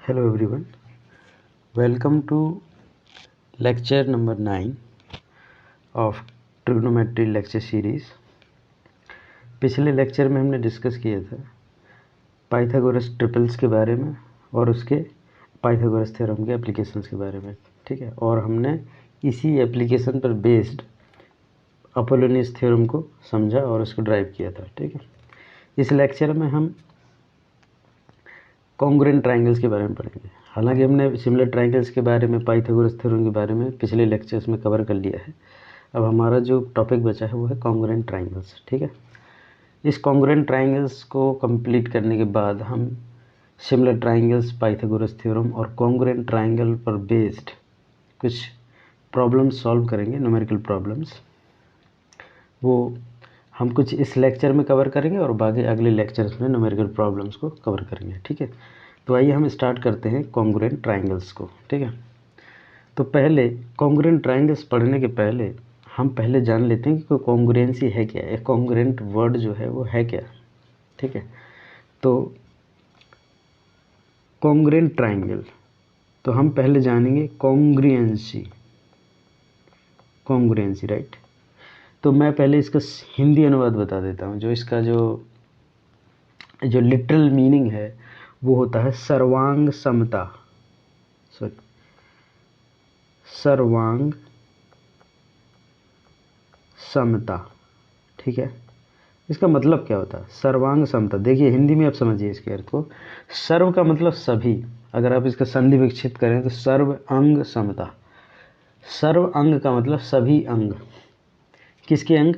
Hello everyone, welcome to lecture number 9 of trigonometry lecture series। पिछले lecture में हमने discuss किया था पाइथागोरस ट्रिपल्स के बारे में और उसके पाइथागोरस थ्योरम के एप्लीकेशंस के बारे में, ठीक है। और हमने इसी एप्लीकेशन पर बेस्ड अपोलोनियस थ्योरम को समझा और उसको ड्राइव किया था, ठीक है। इस लेक्चर में हम कॉन्ग्रुएंट ट्रायंगल्स के बारे में पढ़ेंगे। हालांकि हमने सिमिलर ट्रायंगल्स के बारे में पाइथागोरस थ्योरम के बारे में पिछले लेक्चर्स में कवर कर लिया है। अब हमारा जो टॉपिक बचा है वो है कॉन्ग्रुएंट ट्रायंगल्स, ठीक है। इस कॉन्ग्रुएंट ट्रायंगल्स को कंप्लीट करने के बाद हम सिमिलर ट्रायंगल्स, पाइथागोरस थ्योरम और कॉन्ग्रुएंट ट्रायंगल पर बेस्ड कुछ प्रॉब्लम्स सॉल्व करेंगे, न्यूमेरिकल प्रॉब्लम्स। वो हम कुछ इस लेक्चर में कवर करेंगे और बाकी अगले लेक्चर्स में न्यूमेरिकल प्रॉब्लम्स को कवर करेंगे, ठीक है। तो आइए हम स्टार्ट करते हैं कॉन्ग्रुएंट ट्रायंगल्स को, ठीक है। तो पहले कॉन्ग्रुएंट ट्रायंगल्स पढ़ने के पहले हम पहले जान लेते हैं कि कॉन्ग्रुएंसी है क्या, एक कॉन्ग्रुएंट वर्ड जो है वो है क्या, ठीक है। तो कॉन्ग्रुएंट ट्रायंगल, तो हम पहले जानेंगे कॉन्ग्रुएंसी, राइट। तो मैं पहले इसका हिंदी अनुवाद बता देता हूँ। जो इसका जो लिटरल मीनिंग है वो होता है सर्वांग समता, सर्वांग समता, ठीक है। इसका मतलब क्या होता है सर्वांग समता? देखिए हिंदी में आप समझिए इसके अर्थ को। सर्व का मतलब सभी, अगर आप इसका संधि विकसित करें तो सर्व अंग समता। सर्व अंग का मतलब सभी अंग। किसके अंग?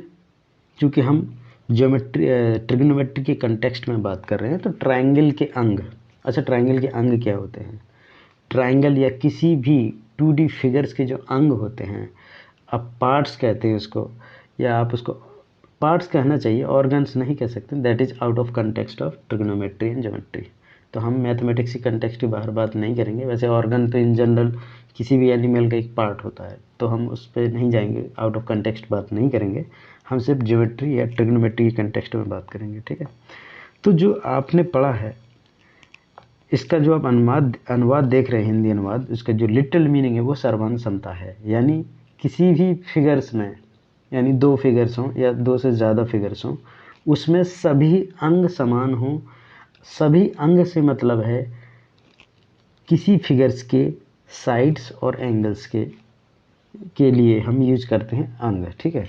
क्योंकि हम ज्योमेट्री ट्रिग्नोमेट्री के कंटेक्स्ट में बात कर रहे हैं, तो ट्रायंगल के अंग। अच्छा, ट्रायंगल के अंग क्या होते हैं? ट्रायंगल या किसी भी 2D फिगर्स के जो अंग होते हैं, आप पार्ट्स कहते हैं उसको, या आप उसको पार्ट्स कहना चाहिए, ऑर्गन्स नहीं कह सकते। That is out of context of trigonometry and geometry. तो हम मैथमेटिक्स की कंटेक्स्ट के बाहर बात नहीं करेंगे। वैसे ऑर्गन तो इन जनरल किसी भी एनिमल का एक पार्ट होता है, तो हम उस पर नहीं जाएंगे, आउट ऑफ कंटेक्स्ट बात नहीं करेंगे। हम सिर्फ ज्योमेट्री या ट्रिग्नोमेट्री के कंटेक्स्ट में बात करेंगे, ठीक है। तो जो आपने पढ़ा है, इसका जो आप अनुवाद देख रहे हैं, हिंदी अनुवाद, उसका जो लिटरल मीनिंग है वो सर्वांग समता है। यानी किसी भी फिगर्स में, यानी 2 फिगर्स हों या 2 से ज़्यादा फिगर्स हों, उसमें सभी अंग समान हों। सभी अंग से मतलब है किसी फिगर्स के साइड्स और एंगल्स के लिए हम यूज करते हैं अंग, ठीक है।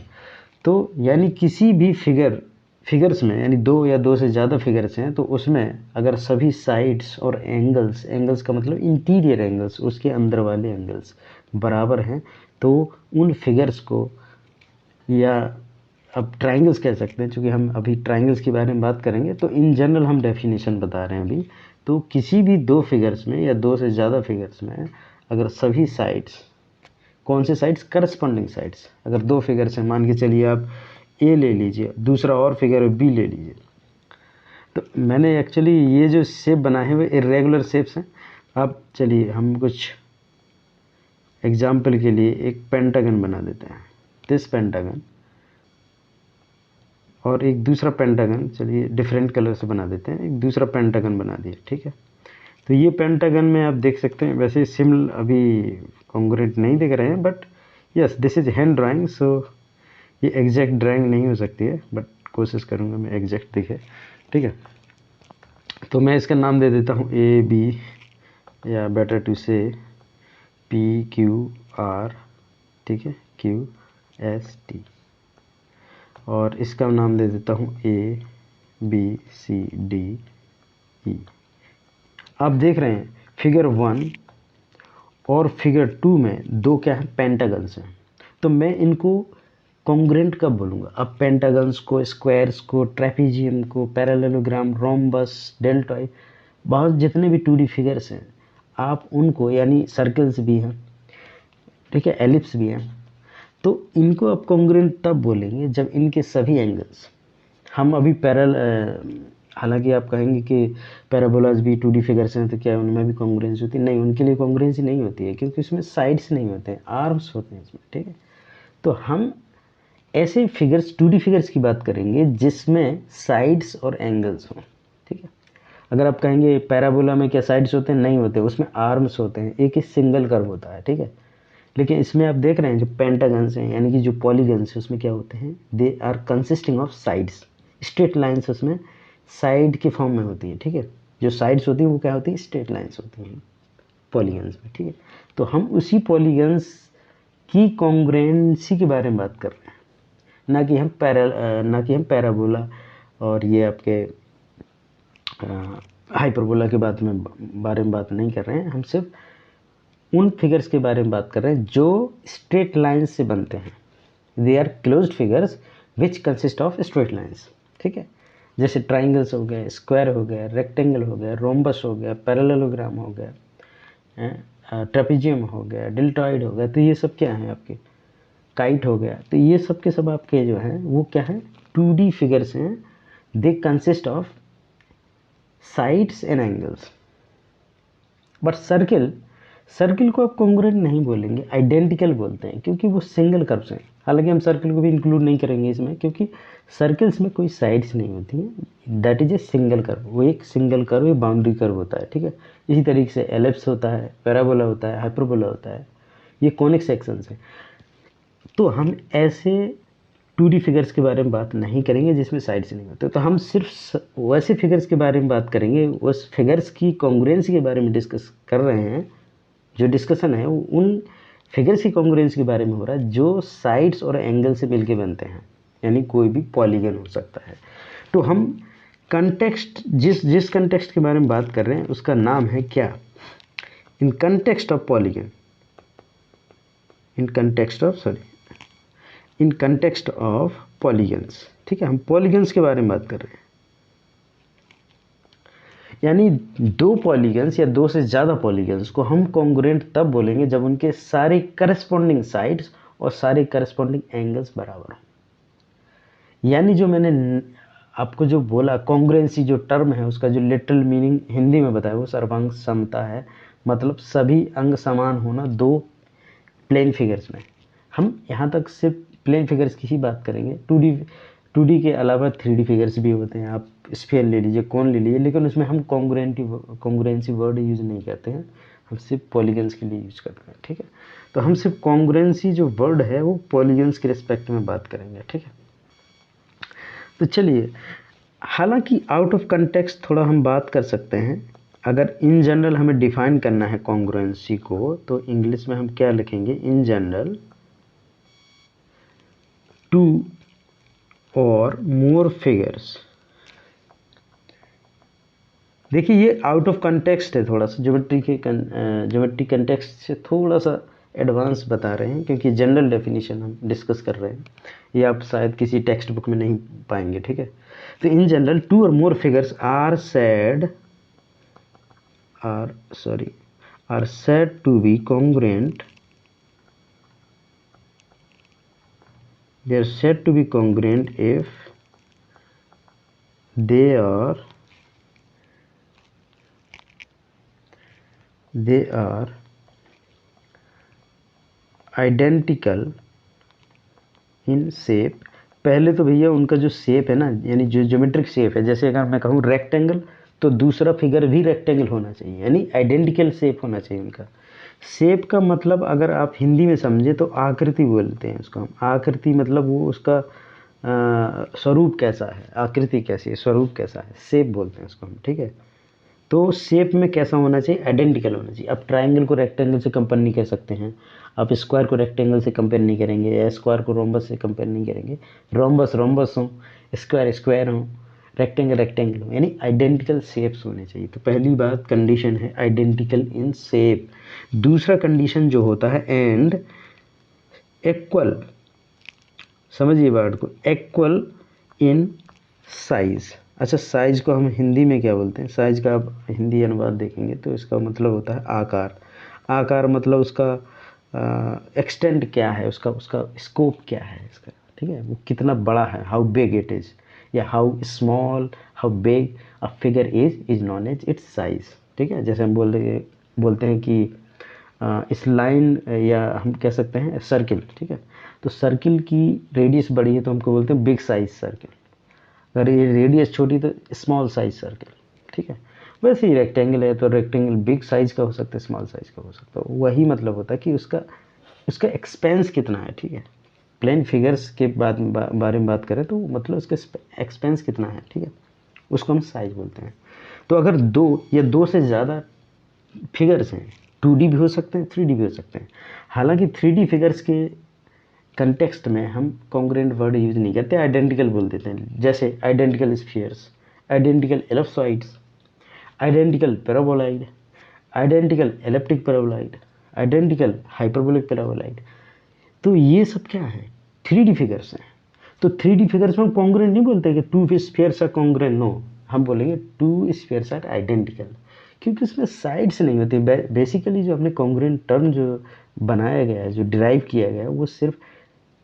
तो यानी किसी भी फिगर्स में, यानी 2 या 2 से ज़्यादा फिगर्स हैं, तो उसमें अगर सभी साइड्स और एंगल्स का मतलब इंटीरियर एंगल्स, उसके अंदर वाले एंगल्स बराबर हैं, तो उन फिगर्स को, या अब ट्रायंगल्स कह सकते हैं, क्योंकि हम अभी ट्रायंगल्स के बारे में बात करेंगे, तो इन जनरल हम डेफिनेशन बता रहे हैं अभी। तो किसी भी 2 फिगर्स में या 2 से ज़्यादा फिगर्स में अगर सभी साइड्स, कौन से साइड्स? Corresponding sides. अगर 2 फिगर्स हैं, मान के चलिए आप ए ले लीजिए, दूसरा और फिगर बी ले लीजिए। तो मैंने एक्चुअली ये जो शेप बनाए हैं वो इरेगुलर शेप्स हैं। आप चलिए हम कुछ एग्जाम्पल के लिए एक पेंटागन बना देते हैं, दिस पेंटागन, और एक दूसरा पेंटागन, चलिए डिफरेंट कलर से बना देते हैं, एक दूसरा पेंटागन बना दिए, ठीक है। तो ये पेंटागन में आप देख सकते हैं, वैसे सिमिलर अभी कॉन्ग्रुएंट नहीं दिख रहे हैं, but yes this is hand drawing, so ये एग्जैक्ट ड्राइंग नहीं हो सकती है, बट कोशिश करूँगा मैं एग्जैक्ट दिखे, ठीक है। तो मैं इसका नाम दे देता हूँ ए बी, या बेटर टू से पी क्यू आर, ठीक है, क्यू एस टी, और इसका नाम दे देता हूँ ए बी सी डी ई। आप देख रहे हैं फिगर 1 और फिगर 2 में 2 क्या है? पेंटागन्स हैं। तो मैं इनको कॉन्ग्रुएंट कब बोलूँगा? अब पेंटागन्स को, स्क्वायर्स को, ट्रेपीजियम को, पैरेललोग्राम, रोम्बस, डेल्टॉइड, बहुत जितने भी 2D फिगर्स हैं, आप उनको, यानी सर्कल्स भी हैं, ठीक है, एलिप्स भी हैं, तो इनको आप कॉन्ग्रुएंट तब बोलेंगे जब इनके सभी एंगल्स, हम अभी हालांकि आप कहेंगे कि पैराबोलाज भी 2D फिगर्स हैं, तो क्या उनमें भी कॉन्ग्रुएंसी होती है? नहीं, उनके लिए कॉन्ग्रुएंसी नहीं होती है, क्योंकि उसमें साइड्स नहीं होते हैं, आर्म्स होते हैं इसमें, ठीक है। तो हम ऐसे फिगर्स, 2D फिगर्स की बात करेंगे जिसमें साइड्स और एंगल्स हों, ठीक है। अगर आप कहेंगे पैराबोला में क्या साइड्स होते हैं, नहीं होते, उसमें आर्म्स होते हैं, एक ही सिंगल कर्व होता है, ठीक है। लेकिन इसमें आप देख रहे हैं जो पेंटागन्स हैं यानी कि जो पॉलीगन्स हैं उसमें क्या होते हैं, they are consisting of sides, straight lines उसमें साइड के फॉर्म में होती है, ठीक है। जो साइड्स होती हैं वो क्या होती है, स्ट्रेट लाइंस होती हैं पॉलीगन्स में, ठीक है। तो हम उसी पॉलीगन्स की कॉन्ग्रुएंसी के बारे में बात कर रहे हैं, ना कि हम पैराबोला और ये आपके हाइपरबोला के बारे में बात नहीं कर रहे हैं। हम सिर्फ उन फिगर्स के बारे में बात कर रहे हैं जो स्ट्रेट लाइंस से बनते हैं। They are closed figures which consist of straight lines, ठीक है। जैसे ट्राइंगल्स हो गए, स्क्वायर हो गया, रेक्टेंगल हो गया, रोम्बस हो गया, पैरेललोग्राम हो गया, ट्रेपेजियम हो गया, डेल्टॉइड हो गया। तो ये सब क्या है आपके, काइट हो गया। तो ये सब के सब आपके जो हैं वो क्या है, 2D फिगर्स हैं। They consist of sides and angles. But circle को आप कॉन्ग्रुएंट नहीं बोलेंगे, आइडेंटिकल बोलते हैं, क्योंकि वो सिंगल कर्व्स हैं। हालांकि हम सर्किल को भी इंक्लूड नहीं करेंगे इसमें, क्योंकि सर्किल्स में कोई साइड्स नहीं होती हैं। That is a single curve, वो एक सिंगल कर्व, एक बाउंड्री कर्व होता है, ठीक है। इसी तरीके से एलिप्स होता है, पैराबोला होता है, हाइपरबोला होता है, ये कॉनिक सेक्शंस हैं। तो हम ऐसे 2D फिगर्स के बारे में बात नहीं करेंगे जिसमें साइड्स नहीं होते। तो हम सिर्फ वैसे फिगर्स के बारे में बात करेंगे, उस फिगर्स की कॉन्ग्रुएंसी के बारे में डिस्कस कर रहे हैं। जो डिस्कशन है वो उन फिगर्स की कॉन्ग्रुएंसी के बारे में हो रहा है जो साइड्स और एंगल से मिलके बनते हैं, यानी कोई भी पॉलीगन हो सकता है। तो हम कंटेक्स्ट, जिस कंटेक्स्ट के बारे में बात कर रहे हैं उसका नाम है क्या, in context of polygon, in context of polygons, ठीक है। हम पॉलीगन्स के बारे में बात कर रहे हैं, यानी दो पॉलीगन्स या दो से ज़्यादा पॉलीगन्स को हम कॉन्ग्रुएंट तब बोलेंगे जब उनके सारे करस्पॉन्डिंग साइड्स और सारे करस्पॉन्डिंग एंगल्स बराबर हों। यानी जो मैंने आपको जो बोला कॉन्ग्रुएंसी जो टर्म है उसका जो लिटरल मीनिंग हिंदी में बताया वो सर्वांग समता है, मतलब सभी अंग समान होना दो प्लेन फिगर्स में। हम यहाँ तक सिर्फ प्लेन फिगर्स की ही बात करेंगे। 2D के अलावा 3D फिगर्स भी होते हैं, आप स्फीयर ले लीजिए, कौन ले लीजिए, लेकिन उसमें हम कॉन्ग्रुएंसी वर्ड यूज़ नहीं करते हैं, हम सिर्फ पॉलीगन्स के लिए यूज़ करते हैं, ठीक है। तो हम सिर्फ कॉन्ग्रुएंसी जो वर्ड है वो पॉलीगन्स के रिस्पेक्ट में बात करेंगे, ठीक है। तो चलिए, हालांकि आउट ऑफ कंटेक्स्ट थोड़ा हम बात कर सकते हैं। अगर इन जनरल हमें डिफाइन करना है कॉन्ग्रुएंसी को तो इंग्लिश में हम क्या लिखेंगे, इन जनरल टू और मोर फिगर्स। देखिए ये आउट ऑफ कंटेक्स्ट है, थोड़ा सा ज्योमेट्री कंटेक्स्ट से थोड़ा सा एडवांस बता रहे हैं, क्योंकि जनरल डेफिनेशन हम डिस्कस कर रहे हैं, ये आप शायद किसी टेक्स्ट बुक में नहीं पाएंगे, ठीक है। तो इन general 2 or more figures are said to be congruent. They are said to be congruent if they are identical in shape। पहले तो भैया उनका जो शेप है ना, यानी जो ज्योमेट्रिक शेप है, जैसे अगर मैं कहूँ रेक्टेंगल तो दूसरा फिगर भी रेक्टेंगल होना चाहिए, यानी आइडेंटिकल शेप होना चाहिए उनका। शेप का मतलब अगर आप हिंदी में समझे तो आकृति बोलते हैं उसको हम। आकृति मतलब वो उसका स्वरूप कैसा है, आकृति कैसी है, स्वरूप कैसा है, शेप बोलते हैं उसको हम, ठीक है। तो शेप में कैसा होना चाहिए, आइडेंटिकल होना चाहिए। आप ट्राइंगल को रेक्टेंगल से कंपेयर नहीं कर सकते हैं, आप स्क्वायर को रेक्टेंगल से कंपेयर नहीं करेंगे, या स्क्वायर को रोम्बस से कंपेयर नहीं करेंगे। रोम्बस हो, स्क्वायर हो, रेक्टेंगल हो, यानी आइडेंटिकल शेप्स होने चाहिए। तो पहली बात कंडीशन है आइडेंटिकल इन शेप। दूसरा कंडीशन जो होता है एंड इक्वल, समझिए वर्ड को, इक्वल इन साइज। अच्छा, साइज को हम हिंदी में क्या बोलते हैं, साइज का आप हिंदी अनुवाद देखेंगे तो इसका मतलब होता है आकार। आकार मतलब उसका एक्सटेंट क्या है, उसका स्कोप क्या है इसका, ठीक है, वो कितना बड़ा है, हाउ बिग इट इज़, या how small, how big a figure is known as its size, ठीक है। जैसे हम बोलते हैं कि इस लाइन, या हम कह सकते हैं सर्किल, ठीक है। तो सर्किल की रेडियस बड़ी है तो हमको बोलते हैं बिग साइज सर्किल, अगर ये रेडियस छोटी तो स्मॉल साइज सर्किल, ठीक है। वैसे ही रेक्टेंगल है तो रेक्टेंगल बिग साइज का हो सकता है, स्मॉल साइज का हो सकता है, वही मतलब होता है कि उसका उसका एक्सपेंस कितना है, ठीक है। प्लेन फिगर्स के बारे में बात करें तो मतलब उसका एक्सपेंस कितना है, ठीक है, उसको हम साइज बोलते हैं। तो अगर दो या दो से ज़्यादा फिगर्स हैं, 2D भी हो सकते हैं, 3D भी हो सकते हैं। हालांकि 3D फिगर्स के कंटेक्स्ट में हम कॉन्ग्रुएंट वर्ड यूज नहीं करते, आइडेंटिकल बोल देते हैं। जैसे identical spheres, identical ellipsoids, identical paraboloid, identical elliptic paraboloid, identical hyperbolic paraboloid. तो ये सब क्या है, 3D फिगर्स हैं। तो 3D फिगर्स में हम कॉन्ग्रुएंट नहीं बोलते कि two spheres are congruent, no, हम बोलेंगे टू स्फीयर्स आर आइडेंटिकल, क्योंकि उसमें साइड्स नहीं होती। बेसिकली जो अपने कॉन्ग्रुएंट टर्म जो बनाया गया है, जो डिराइव किया गया है, वो सिर्फ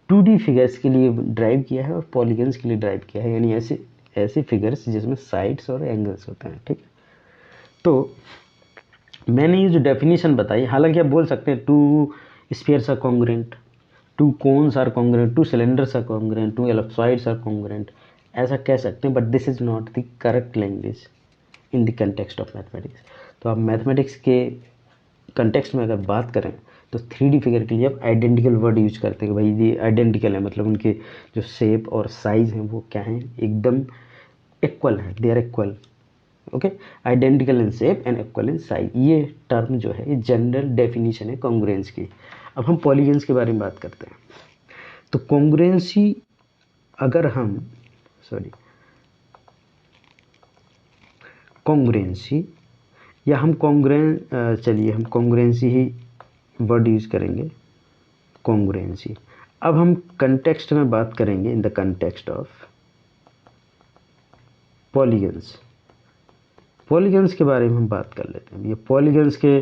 2D फिगर्स के लिए ड्राइव किया है और पॉलीगन्स के लिए ड्राइव किया है, यानी ऐसे ऐसे फिगर्स जिसमें साइड्स और एंगल्स होते हैं, ठीक है। तो मैंने ये जो डेफिनेशन बताई, हालांकि आप बोल सकते हैं two spheres are congruent, two cones are congruent, two cylinders are congruent, two ellipsoids are congruent, ऐसा कह सकते हैं, but this is not the correct language in the context of mathematics. तो आप मैथमेटिक्स के कंटेक्स्ट में अगर बात करें तो 3D फिगर के लिए आप आइडेंटिकल वर्ड यूज करते हैं कि भाई ये आइडेंटिकल है, मतलब उनके जो शेप और साइज हैं वो क्या हैं, एकदम इक्वल है, they are equal, okay, identical in shape and equal in size. ये टर्म जो है ये जनरल डेफिनेशन है कॉन्ग्रुएंस की। अब हम पॉलीगन्स के बारे में बात करते हैं। तो कॉन्ग्रुएंसी, अगर हम कॉन्ग्रुएंसी या हम चलिए हम कॉन्ग्रुएंसी ही वर्ड यूज करेंगे, कॉन्ग्रुएंसी। अब हम कंटेक्स्ट में बात करेंगे, इन the context of polygons. Polygons के बारे में हम बात कर लेते हैं। ये पॉलीगन्स के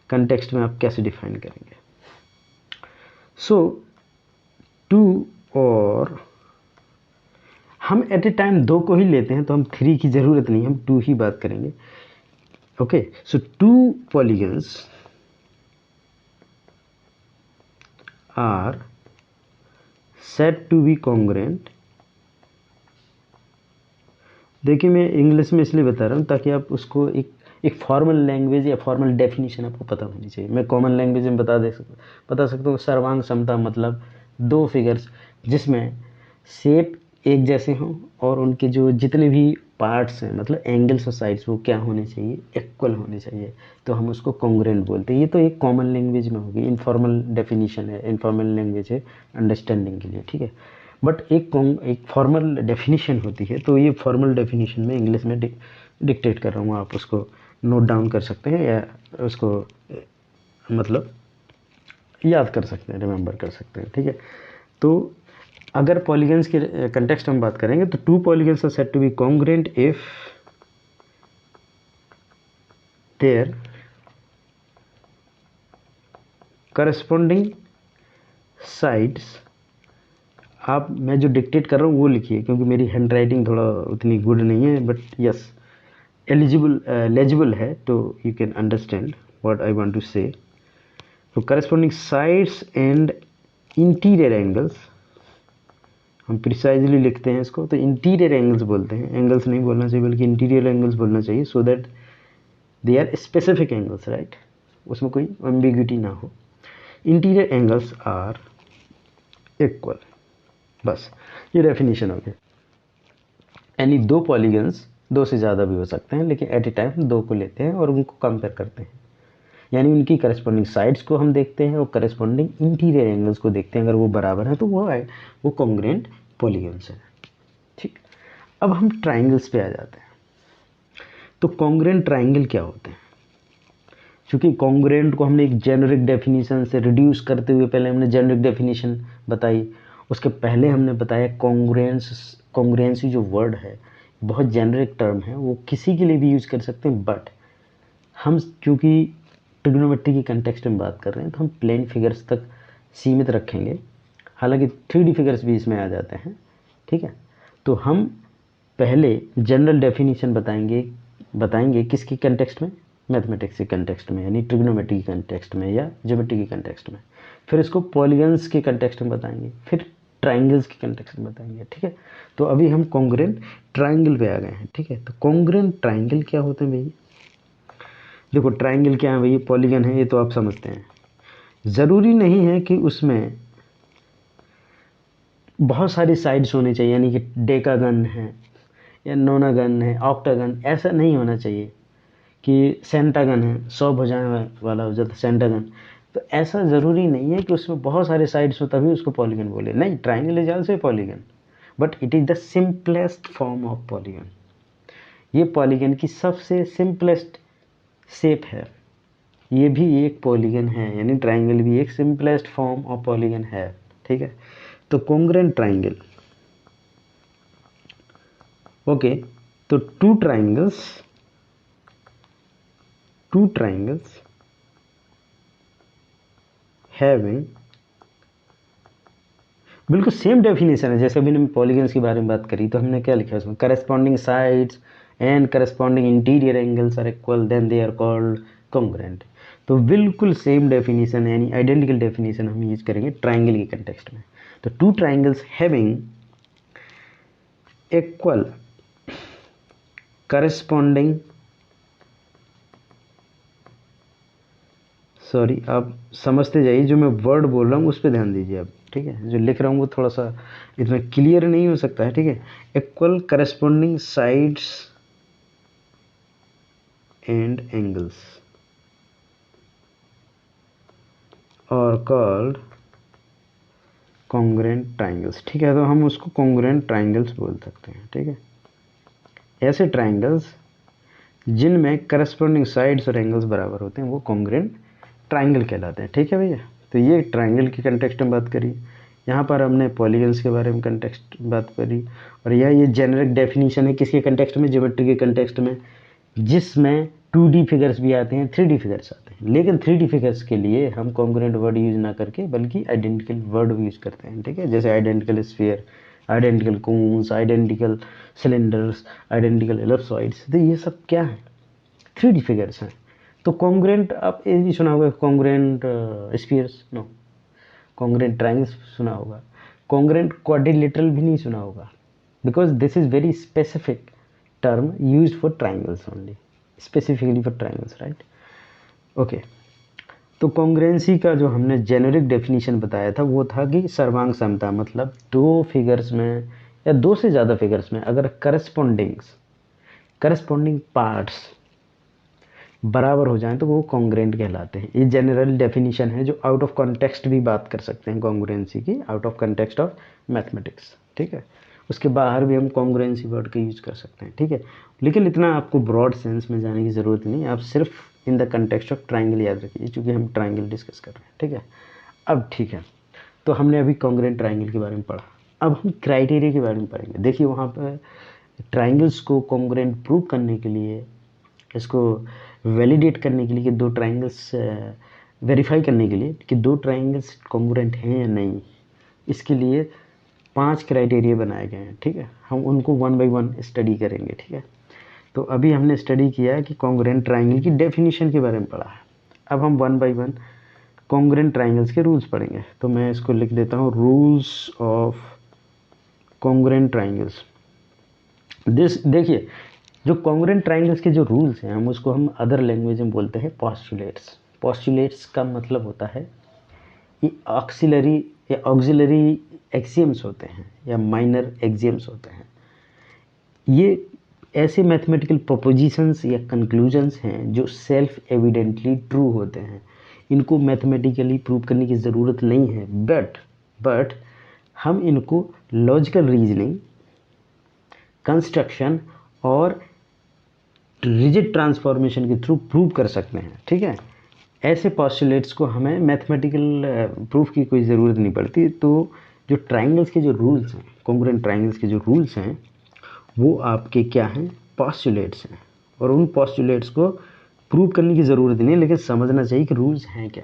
कंटेक्स्ट में आप कैसे डिफाइन करेंगे। सो टू, और हम एट ए टाइम दो को ही लेते हैं, तो हम 3 की ज़रूरत नहीं, हम 2 ही बात करेंगे, okay. So 2 polygons are said to be congruent. देखिए मैं इंग्लिश में इसलिए बता रहा हूँ ताकि आप उसको एक फॉर्मल लैंग्वेज या फॉर्मल डेफिनेशन आपको पता होनी चाहिए। मैं कॉमन लैंग्वेज में बता सकता हूँ। सर्वांग समता मतलब दो फिगर्स जिसमें शेप एक जैसे हों और उनके जो जितने भी पार्ट्स हैं, मतलब एंगल्स और साइड्स, वो क्या होने चाहिए, इक्वल होने चाहिए, तो हम उसको कॉन्ग्रुएंट बोलते हैं। ये तो एक कॉमन लैंग्वेज में होगी, इनफॉर्मल डेफिनेशन है, इनफॉर्मल लैंग्वेज है अंडरस्टैंडिंग के लिए, ठीक है। बट एक फॉर्मल डेफिनेशन होती है, तो ये फॉर्मल डेफिनेशन में इंग्लिश में डिक्टेट कर रहा हूँ, आप उसको नोट डाउन कर सकते हैं या उसको मतलब याद कर सकते हैं, रिमेंबर कर सकते हैं, ठीक है। तो अगर पॉलीगन्स के कंटेक्स्ट हम बात करेंगे तो 2 polygons are said to be congruent if their corresponding sides, आप, मैं जो डिक्टेट कर रहा हूँ वो लिखिए क्योंकि मेरी हैंड राइटिंग थोड़ा उतनी गुड नहीं है, बट यस लेजिबल है, तो you can understand what I want to say. तो corresponding sides and interior angles, हम प्रिसाइजली लिखते हैं इसको, तो इंटीरियर एंगल्स बोलते हैं, एंगल्स नहीं बोलना चाहिए बल्कि इंटीरियर एंगल्स बोलना चाहिए, so that they are specific angles, right, उसमें कोई एम्बिग्यूटी ना हो। इंटीरियर एंगल्स आर इक्वल, बस ये डेफिनेशन हो गया। यानी 2 पॉलीगन्स, 2 से ज़्यादा भी हो सकते हैं, लेकिन एट ए टाइम 2 को लेते हैं और उनको कंपेयर करते हैं, यानी उनकी करस्पॉन्डिंग साइड्स को हम देखते हैं और करस्पॉन्डिंग इंटीरियर एंगल्स को देखते हैं। अगर वो बराबर है तो वो कॉन्ग्रुएंट पॉलीगन्स है, ठीक। अब हम ट्राइंगल्स पे आ जाते हैं। तो कॉन्ग्रुएंट ट्राइंगल क्या होते हैं, क्योंकि कॉन्ग्रुएंट को हमने एक जेनरिक डेफिनेशन से रिड्यूस करते हुए, पहले हमने जेनरिक डेफिनेशन बताई, उसके पहले हमने बताया कॉन्ग्रुएंसी जो वर्ड है बहुत जेनरिक टर्म है, वो किसी के लिए भी यूज़ कर सकते हैं, बट हम क्योंकि ट्रिग्नोमेट्री की कंटेक्स्ट में बात कर रहे हैं तो हम प्लेन फिगर्स तक सीमित रखेंगे, हालांकि 3D फिगर्स भी इसमें आ जाते हैं, ठीक है। तो हम पहले जनरल डेफिनेशन बताएंगे किसकी कंटेक्स्ट में, मैथमेटिक्स के कंटेक्स्ट में, यानी ट्रिग्नोमेट्री की कंटेक्स्ट में या ज्योमेट्री की कंटेक्स्ट में। फिर इसको पॉलीगन्स के कंटेक्स्ट में बताएंगे, फिर ट्राइंगल्स के कंटेक्स्ट में बताएंगे, ठीक है। तो अभी हम कॉन्ग्रुएंट ट्राइंगल पे आ गए हैं, ठीक है। तो कॉन्ग्रुएंट ट्राइंगल क्या होते हैं भैया, देखो ट्राइंगल क्या है भाई, पॉलीगन है, ये तो आप समझते हैं। ज़रूरी नहीं है कि उसमें बहुत सारी साइड्स होने चाहिए, यानी कि डेकागन है या नोनागन है, ऑक्टागन, ऐसा नहीं होना चाहिए कि सेंटागन है, 100 भुजाएं वाला हो जाता सेंटागन। तो ऐसा ज़रूरी नहीं है कि उसमें बहुत सारे साइड्स हो तभी उसको पॉलीगन बोले, नहीं, triangle is also polygon, but it is the simplest form of polygon. ये पॉलीगन की सबसे सिंपलेस्ट शेप है, ये भी एक पॉलीगन है, यानी ट्राइंगल भी एक सिंपलेस्ट फॉर्म ऑफ पॉलीगन है, ठीक है। तो कॉन्ग्रुएंट ट्राइंगल, ओके, तो टू ट्राइंगल्स हैविंग, बिल्कुल सेम डेफिनेशन है जैसे अभी हमने पॉलीगन्स के बारे में बात करी, तो हमने क्या लिखा है उसमें, corresponding sides and corresponding interior angles are equal then they are called congruent. तो बिल्कुल सेम डेफिनेशन यानी आइडेंटिकल डेफिनेशन हम यूज करेंगे ट्राइंगल के कंटेक्स्ट में। तो two triangles having equal corresponding, sorry आप समझते जाइए, जो मैं वर्ड बोल रहा हूँ उस पर ध्यान दीजिए आप, ठीक है। जो लिख रहा हूँ वो थोड़ा सा इतना क्लियर नहीं हो सकता है, ठीक है। Equal corresponding sides and angles और कॉल्ड कॉन्ग्रुएंट ट्राइंगल्स, ठीक है। तो हम उसको कॉन्ग्रुएंट ट्राइंगल्स बोल सकते हैं, ठीक है। ऐसे ट्राइंगल्स जिनमें करस्पॉन्डिंग साइड्स और एंगल्स बराबर होते हैं वो कॉन्ग्रुएंट ट्राइंगल कहलाते हैं, ठीक है भैया। तो ये ट्राइंगल के कंटेक्स्ट में बात करी, यहाँ पर हमने पॉलीगन्स के बारे में कंटेक्स्ट बात करी, और यह ये जेनरिक डेफिनेशन है किसके कंटेक्स्ट में, ज्योमेट्री के कंटेक्स्ट में, जिसमें 2D फिगर्स भी आते हैं, 3D फिगर्स आते हैं। लेकिन 3D फिगर्स के लिए हम कॉन्ग्रुएंट वर्ड यूज ना करके बल्कि आइडेंटिकल वर्ड यूज करते हैं, ठीक है। जैसे identical sphere, identical cones, identical cylinders, identical ellipsoids, तो ये सब क्या है, 3D फिगर्स हैं। तो कॉन्ग्रुएंट आप ये भी सुना होगा, congruent spheres, no, congruent triangles सुना होगा, कॉन्ग्रुएंट क्वाड्रिलेटरल भी नहीं सुना होगा, because this is very specific term used for triangles only, specifically for triangles, right, okay. तो कॉन्ग्रुएंसी का जो हमने जेनेरिक डेफिनेशन बताया था वो था कि सर्वांग समता, मतलब दो फिगर्स में या दो से ज़्यादा फिगर्स में अगर करस्पॉन्डिंग पार्ट्स बराबर हो जाएं तो वो कॉन्ग्रुएंट कहलाते हैं। ये जनरल डेफिनेशन है जो आउट ऑफ कॉन्टेक्स्ट भी बात कर सकते हैं कॉन्ग्रुएंसी की, out of context of mathematics, ठीक है। उसके बाहर भी हम कॉन्ग्रुएंसी वर्ड का यूज कर सकते हैं, ठीक है। लेकिन इतना आपको ब्रॉड सेंस में जाने की ज़रूरत नहीं, आप सिर्फ इन द कंटेक्स्ट ऑफ ट्राइंगल याद रखिए, चूँकि हम ट्राइंगल डिस्कस कर रहे हैं, ठीक है। अब ठीक है, तो हमने अभी कॉन्ग्रुएंट ट्राइंगल के बारे में पढ़ा, अब हम क्राइटेरिया के बारे में पढ़ेंगे। देखिए वहाँ पर ट्राइंगल्स को कॉन्ग्रुएंट प्रूव करने के लिए, इसको वैलिडेट करने के लिए कि दो ट्राइंगल्स वेरीफाई करने के लिए कि दो ट्राइंगल्स कॉन्ग्रुएंट हैं या नहीं, इसके लिए 5 क्राइटेरिया बनाए गए हैं, ठीक है। हम उनको 1 बाय 1 स्टडी करेंगे, ठीक है। तो अभी हमने स्टडी किया है कि कॉन्ग्रुएंट ट्राइंगल की डेफिनेशन के बारे में पढ़ा है, अब हम 1 बाय 1 कॉन्ग्रुएंट ट्राइंगल्स के रूल्स पढ़ेंगे। तो मैं इसको लिख देता हूँ, रूल्स ऑफ कॉन्ग्रुएंट ट्राइंगल्स। देखिए जो कॉन्ग्रुएंट ट्राइंगल्स के जो रूल्स हैं हम अदर लैंग्वेज में बोलते हैं पॉस्टुलेट्स। पॉस्टुलेट्स का मतलब होता है ये ऑक्सिलरी एक्सियम्स होते हैं या माइनर एक्सियम्स होते हैं। ये ऐसे मैथमेटिकल प्रोपोजिशंस या कंक्लूजन्स हैं जो सेल्फ एविडेंटली ट्रू होते हैं, इनको मैथमेटिकली प्रूव करने की ज़रूरत नहीं है, बट हम इनको लॉजिकल रीजनिंग, कंस्ट्रक्शन और रिजिड ट्रांसफॉर्मेशन के थ्रू प्रूव कर सकते हैं, ठीक है। ऐसे पॉस्टुलेट्स को हमें मैथमेटिकल प्रूफ की कोई ज़रूरत नहीं पड़ती। तो जो ट्राइंगल्स के जो रूल्स हैं, कॉन्ग्रुएंट ट्राइंगल्स के जो रूल्स हैं वो आपके क्या हैं, पॉस्टुलेट्स हैं, और उन पॉस्टुलेट्स को प्रूव करने की ज़रूरत नहीं है, लेकिन समझना चाहिए कि रूल्स हैं क्या।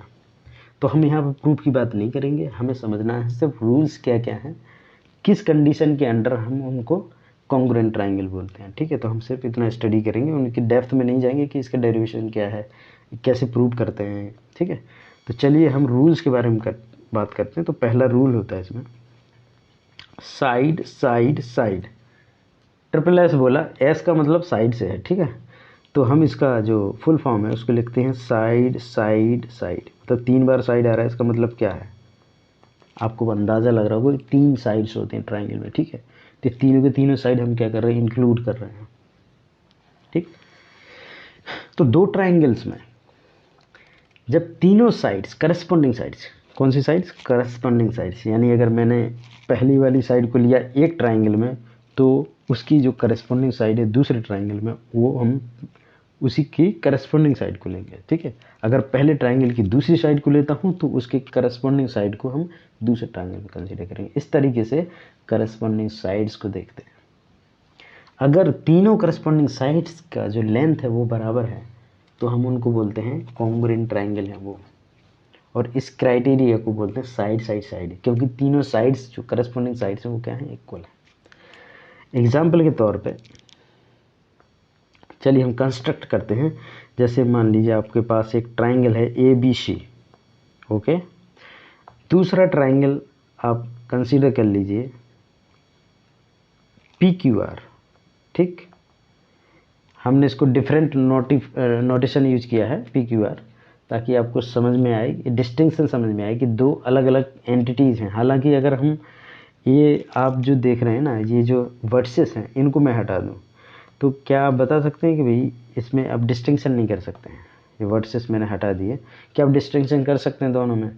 तो हम यहाँ पर प्रूफ की बात नहीं करेंगे, हमें समझना है सिर्फ रूल्स क्या क्या हैं, किस कंडीशन के अंडर हम उनको कॉन्ग्रुएंट ट्राइंगल बोलते हैं, ठीक है। तो हम सिर्फ इतना स्टडी करेंगे, उनकी डेप्थ में नहीं जाएंगे कि इसका डेरिवेशन क्या है, कैसे प्रूव करते हैं, ठीक है। तो चलिए हम रूल्स के बारे में बात करते हैं। तो पहला रूल होता है इसमें side side side, triple S बोला, एस का मतलब साइड से है, ठीक है। तो हम इसका जो फुल फॉर्म है उसको लिखते हैं साइड साइड साइड, मतलब 3 बार साइड आ रहा है, इसका मतलब क्या है आपको अंदाज़ा लग रहा होगा कि 3 साइड्स होते हैं ट्राइंगल में, ठीक है। तो तीनों के तीनों साइड हम क्या कर रहे हैं, इंक्लूड कर रहे हैं, ठीक। तो दो ट्राइंगल्स में जब तीनों साइड्स करस्पॉन्डिंग साइड्स, कौन सी साइड्स, करस्पॉन्डिंग साइड्स, यानी अगर मैंने पहली वाली साइड को लिया एक ट्राइंगल में तो उसकी जो करस्पॉन्डिंग साइड है दूसरे ट्राइंगल में वो हम उसी की करस्पॉन्डिंग साइड को लेंगे, ठीक है। अगर पहले ट्राइंगल की दूसरी साइड को लेता हूँ तो उसके करस्पॉन्डिंग साइड को हम दूसरे ट्राइंगल में कंसीडर करेंगे। इस तरीके से करस्पॉन्डिंग साइड्स को देखते हैं। अगर तीनों करस्पॉन्डिंग साइड्स का जो लेंथ है वो बराबर है तो हम उनको बोलते हैं कॉन्ग्रुएंट ट्राइंगल है वो, और इस क्राइटेरिया को बोलते हैं साइड साइड साइड, क्योंकि तीनों साइड्स जो करस्पॉन्डिंग साइड्स हैं वो क्या है, इक्वल है। एग्जाम्पल के तौर पे चलिए हम कंस्ट्रक्ट करते हैं। जैसे मान लीजिए आपके पास एक ट्राइंगल है ए बी सी, ओके। दूसरा ट्राइंगल आप कंसीडर कर लीजिए पी क्यू आर, ठीक। हमने इसको डिफरेंट नोटेशन यूज किया है पी क्यू आर, ताकि आपको समझ में आए, डिस्टिंक्शन समझ में आए कि दो अलग अलग एंटिटीज़ हैं। हालांकि अगर हम ये आप जो देख रहे हैं ना, ये जो वर्सेस हैं इनको मैं हटा दूं तो क्या आप बता सकते हैं कि भाई इसमें आप डिस्टिंक्शन नहीं कर सकते हैं। ये वर्सेस मैंने हटा दिए, क्या आप डिस्टिंक्शन कर सकते हैं दोनों में,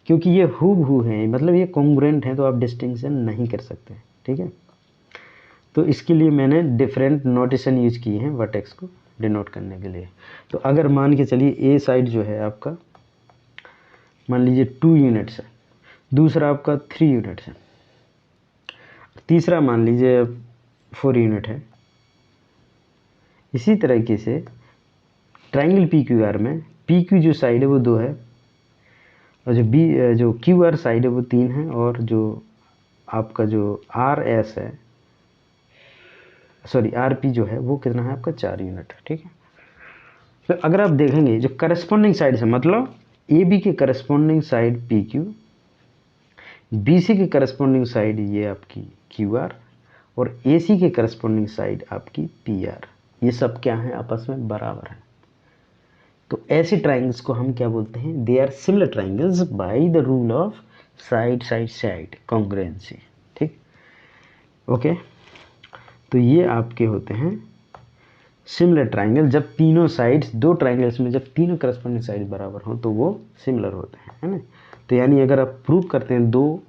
क्योंकि ये हूबहू हैं, मतलब ये कॉन्ग्रुएंट हैं, तो आप डिस्टिंक्शन नहीं कर सकते, ठीक है। तो इसके लिए मैंने डिफरेंट नोटेशन यूज किए हैं वर्टेक्स को डिनोट करने के लिए। तो अगर मान के चलिए ए साइड जो है आपका मान लीजिए 2 यूनिट्स है, दूसरा आपका 3 यूनिट्स है, तीसरा मान लीजिए 4 यूनिट है। इसी तरीके से ट्राइंगल पी क्यू आर में पी क्यू जो साइड है वो 2 है, और जो क्यू आर साइड है वो 3 है, और जो आपका जो आर एस है, सॉरी आर पी जो है वो कितना है आपका 4 यूनिट है, ठीक है। तो अगर आप देखेंगे जो करस्पॉन्डिंग साइड है, मतलब ए बी के corresponding side P Q, B C के करस्पॉन्डिंग साइड ये आपकी क्यू आर, और ए सी के करस्पॉन्डिंग साइड आपकी पी आर, ये सब क्या है आपस में बराबर है। तो ऐसे ट्राइंगल्स को हम क्या बोलते हैं, they are similar triangles by the rule of side side side congruency, ठीक, ओके। तो ये आपके होते हैं सिमिलर ट्राइंगल। जब तीनों साइड्स, दो ट्राइंगल्स में जब तीनों करस्पॉन्डिंग साइड बराबर हों तो वो सिमिलर होते हैं, है ना। तो यानी अगर आप प्रूव करते हैं दो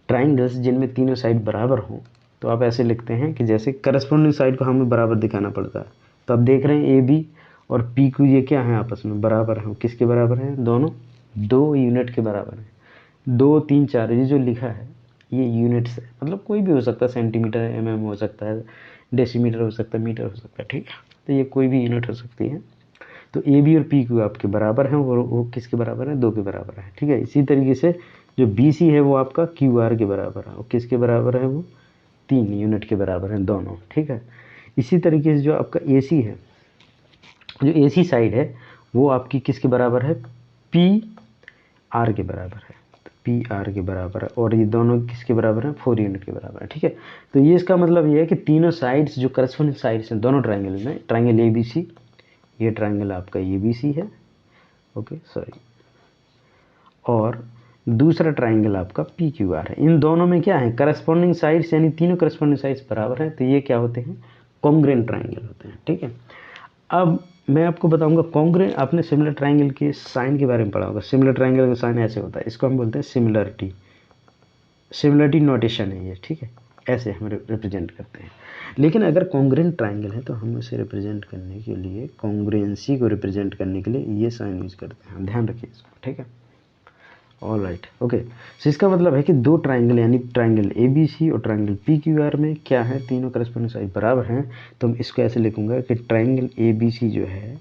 ट्राइंगल्स जिनमें तीनों साइड बराबर हों तो आप ऐसे लिखते हैं कि जैसे करस्पॉन्डिंग साइड को हमें बराबर दिखाना पड़ता है। तो आप देख रहे हैं ए बी और पी क्यू ये क्या है आपस में बराबर हैं, किसके बराबर हैं, दोनों 2 यूनिट के बराबर हैं। 2 3 4 ये जो लिखा है ये यूनिट्स है, मतलब कोई भी हो सकता है, सेंटीमीटर mm हो सकता है, डेसीमीटर हो सकता है, मीटर हो सकता है, ठीक है। तो ये कोई भी यूनिट हो सकती है। तो ए बी और पी क्यू आपके बराबर हैं और वो किसके बराबर है, 2 के बराबर है, ठीक है। इसी तरीके से जो बी सी है वो आपका क्यू आर के बराबर है, और किसके बराबर है, वो 3 यूनिट के बराबर हैं दोनों, ठीक है। इसी तरीके से जो आपका ए सी है, जो ए सी साइड है वो आपकी किसके बराबर है, पी आर के बराबर है, पी आर के बराबर है, और ये दोनों किसके बराबर हैं, 4 यूनिट के बराबर है, ठीक है। तो ये इसका मतलब ये है कि तीनों साइड्स जो करस्पॉन्डिंग साइड्स हैं दोनों ट्राइंगल में, ट्राइंगल ए बी सी, ये ट्राइंगल आपका ए बी सी है, ओके सॉरी, और दूसरा ट्राइंगल आपका पी क्यू आर है। इन दोनों में क्या है, करस्पॉन्डिंग साइड्स, यानी तीनों करस्पॉन्डिंग साइड्स बराबर हैं, तो ये क्या होते हैं, कॉन्ग्रुएंट ट्राइंगल होते हैं, ठीक है। अब मैं आपको बताऊंगा कॉन्ग्रुएंट, आपने सिमिलर ट्राइंगल के साइन के बारे में पढ़ा होगा। सिमिलर ट्राइंगल का साइन ऐसे होता है, इसको हम बोलते हैं सिमिलरिटी, सिमिलरिटी नोटेशन है ये, ठीक है। ऐसे हम रिप्रेजेंट करते हैं। लेकिन अगर कॉन्ग्रुएंट ट्राइंगल है तो हम उसे रिप्रेजेंट करने के लिए, कॉन्ग्रुएंसी को रिप्रेजेंट करने के लिए ये साइन यूज करते हैं, ध्यान रखिए इसको, ठीक है। All right, okay. सो इसका मतलब है कि दो ट्राइंगल, यानी ट्राइंगल ए बी सी और ट्राइंगल पी क्यू आर में क्या है, तीनों करस्पॉन्डिंग साइड बराबर हैं। तो हम इसको ऐसे लिखूंगा कि ट्राइंगल ए बी सी जो है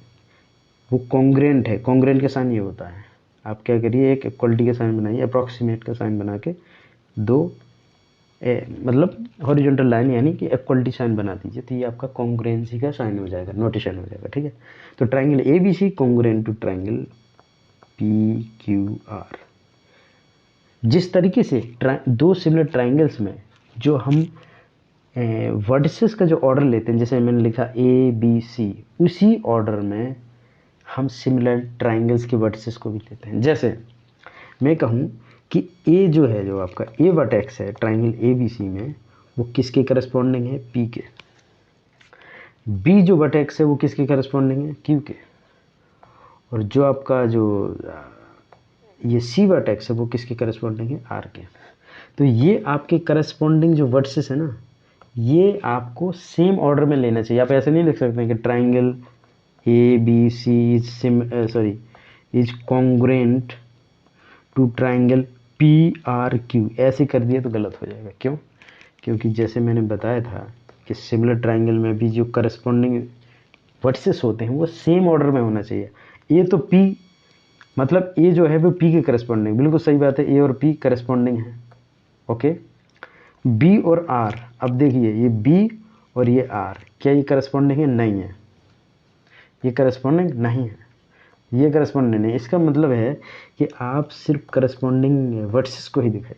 वो कॉन्ग्रुएंट है। कॉन्ग्रुएंट का साइन ये होता है, आप क्या करिए, एक इक्वलिटी का साइन बनाइए, अप्रॉक्सीमेट का साइन बना के दो मतलब हॉरिजॉन्टल लाइन यानी कि इक्वलिटी साइन बना दीजिए, तो ये आपका कॉन्ग्रुएंसी का साइन हो जाएगा, नोटेशन हो जाएगा, ठीक है। तो triangle A B C congruent to triangle P Q R. जिस तरीके से दो सिमिलर ट्राइंगल्स में जो हम वर्टिसेस का जो ऑर्डर लेते हैं, जैसे मैंने लिखा ए बी सी, उसी ऑर्डर में हम सिमिलर ट्राइंगल्स के वर्टिसेस को भी लेते हैं। जैसे मैं कहूँ कि ए जो है, जो आपका ए वर्टेक्स है ट्राइंगल ए बी सी में, वो किसके करस्पॉन्डिंग है? पी के। बी जो वर्टेक्स है वो किसके करस्पॉन्डिंग है? क्यू के। और जो आपका जो ये सी वर्टेक्स है वो किसके करस्पॉन्डिंग है? आर के। तो ये आपके करस्पॉन्डिंग जो वर्टिसेस है ना, ये आपको सेम ऑर्डर में लेना चाहिए। आप ऐसे नहीं लिख सकते हैं कि triangle A B C is congruent to triangle P R Q, ऐसे कर दिए तो गलत हो जाएगा। क्यों? क्योंकि जैसे मैंने बताया था कि सिमिलर ट्राइंगल में भी जो करस्पॉन्डिंग वर्टिसेस होते हैं वो सेम ऑर्डर में होना चाहिए। ए तो पी, मतलब ए जो है वो पी के करस्पॉन्डिंग, बिल्कुल सही बात है, ए और पी करस्पॉन्डिंग है। ओके। बी और आर, अब देखिए ये बी और ये आर, क्या ये करस्पॉन्डिंग है? नहीं है, ये करस्पॉन्डिंग नहीं है, ये करस्पॉन्डिंग नहीं। इसका मतलब है कि आप सिर्फ करस्पॉन्डिंग वर्टिसेस को ही दिखाइए,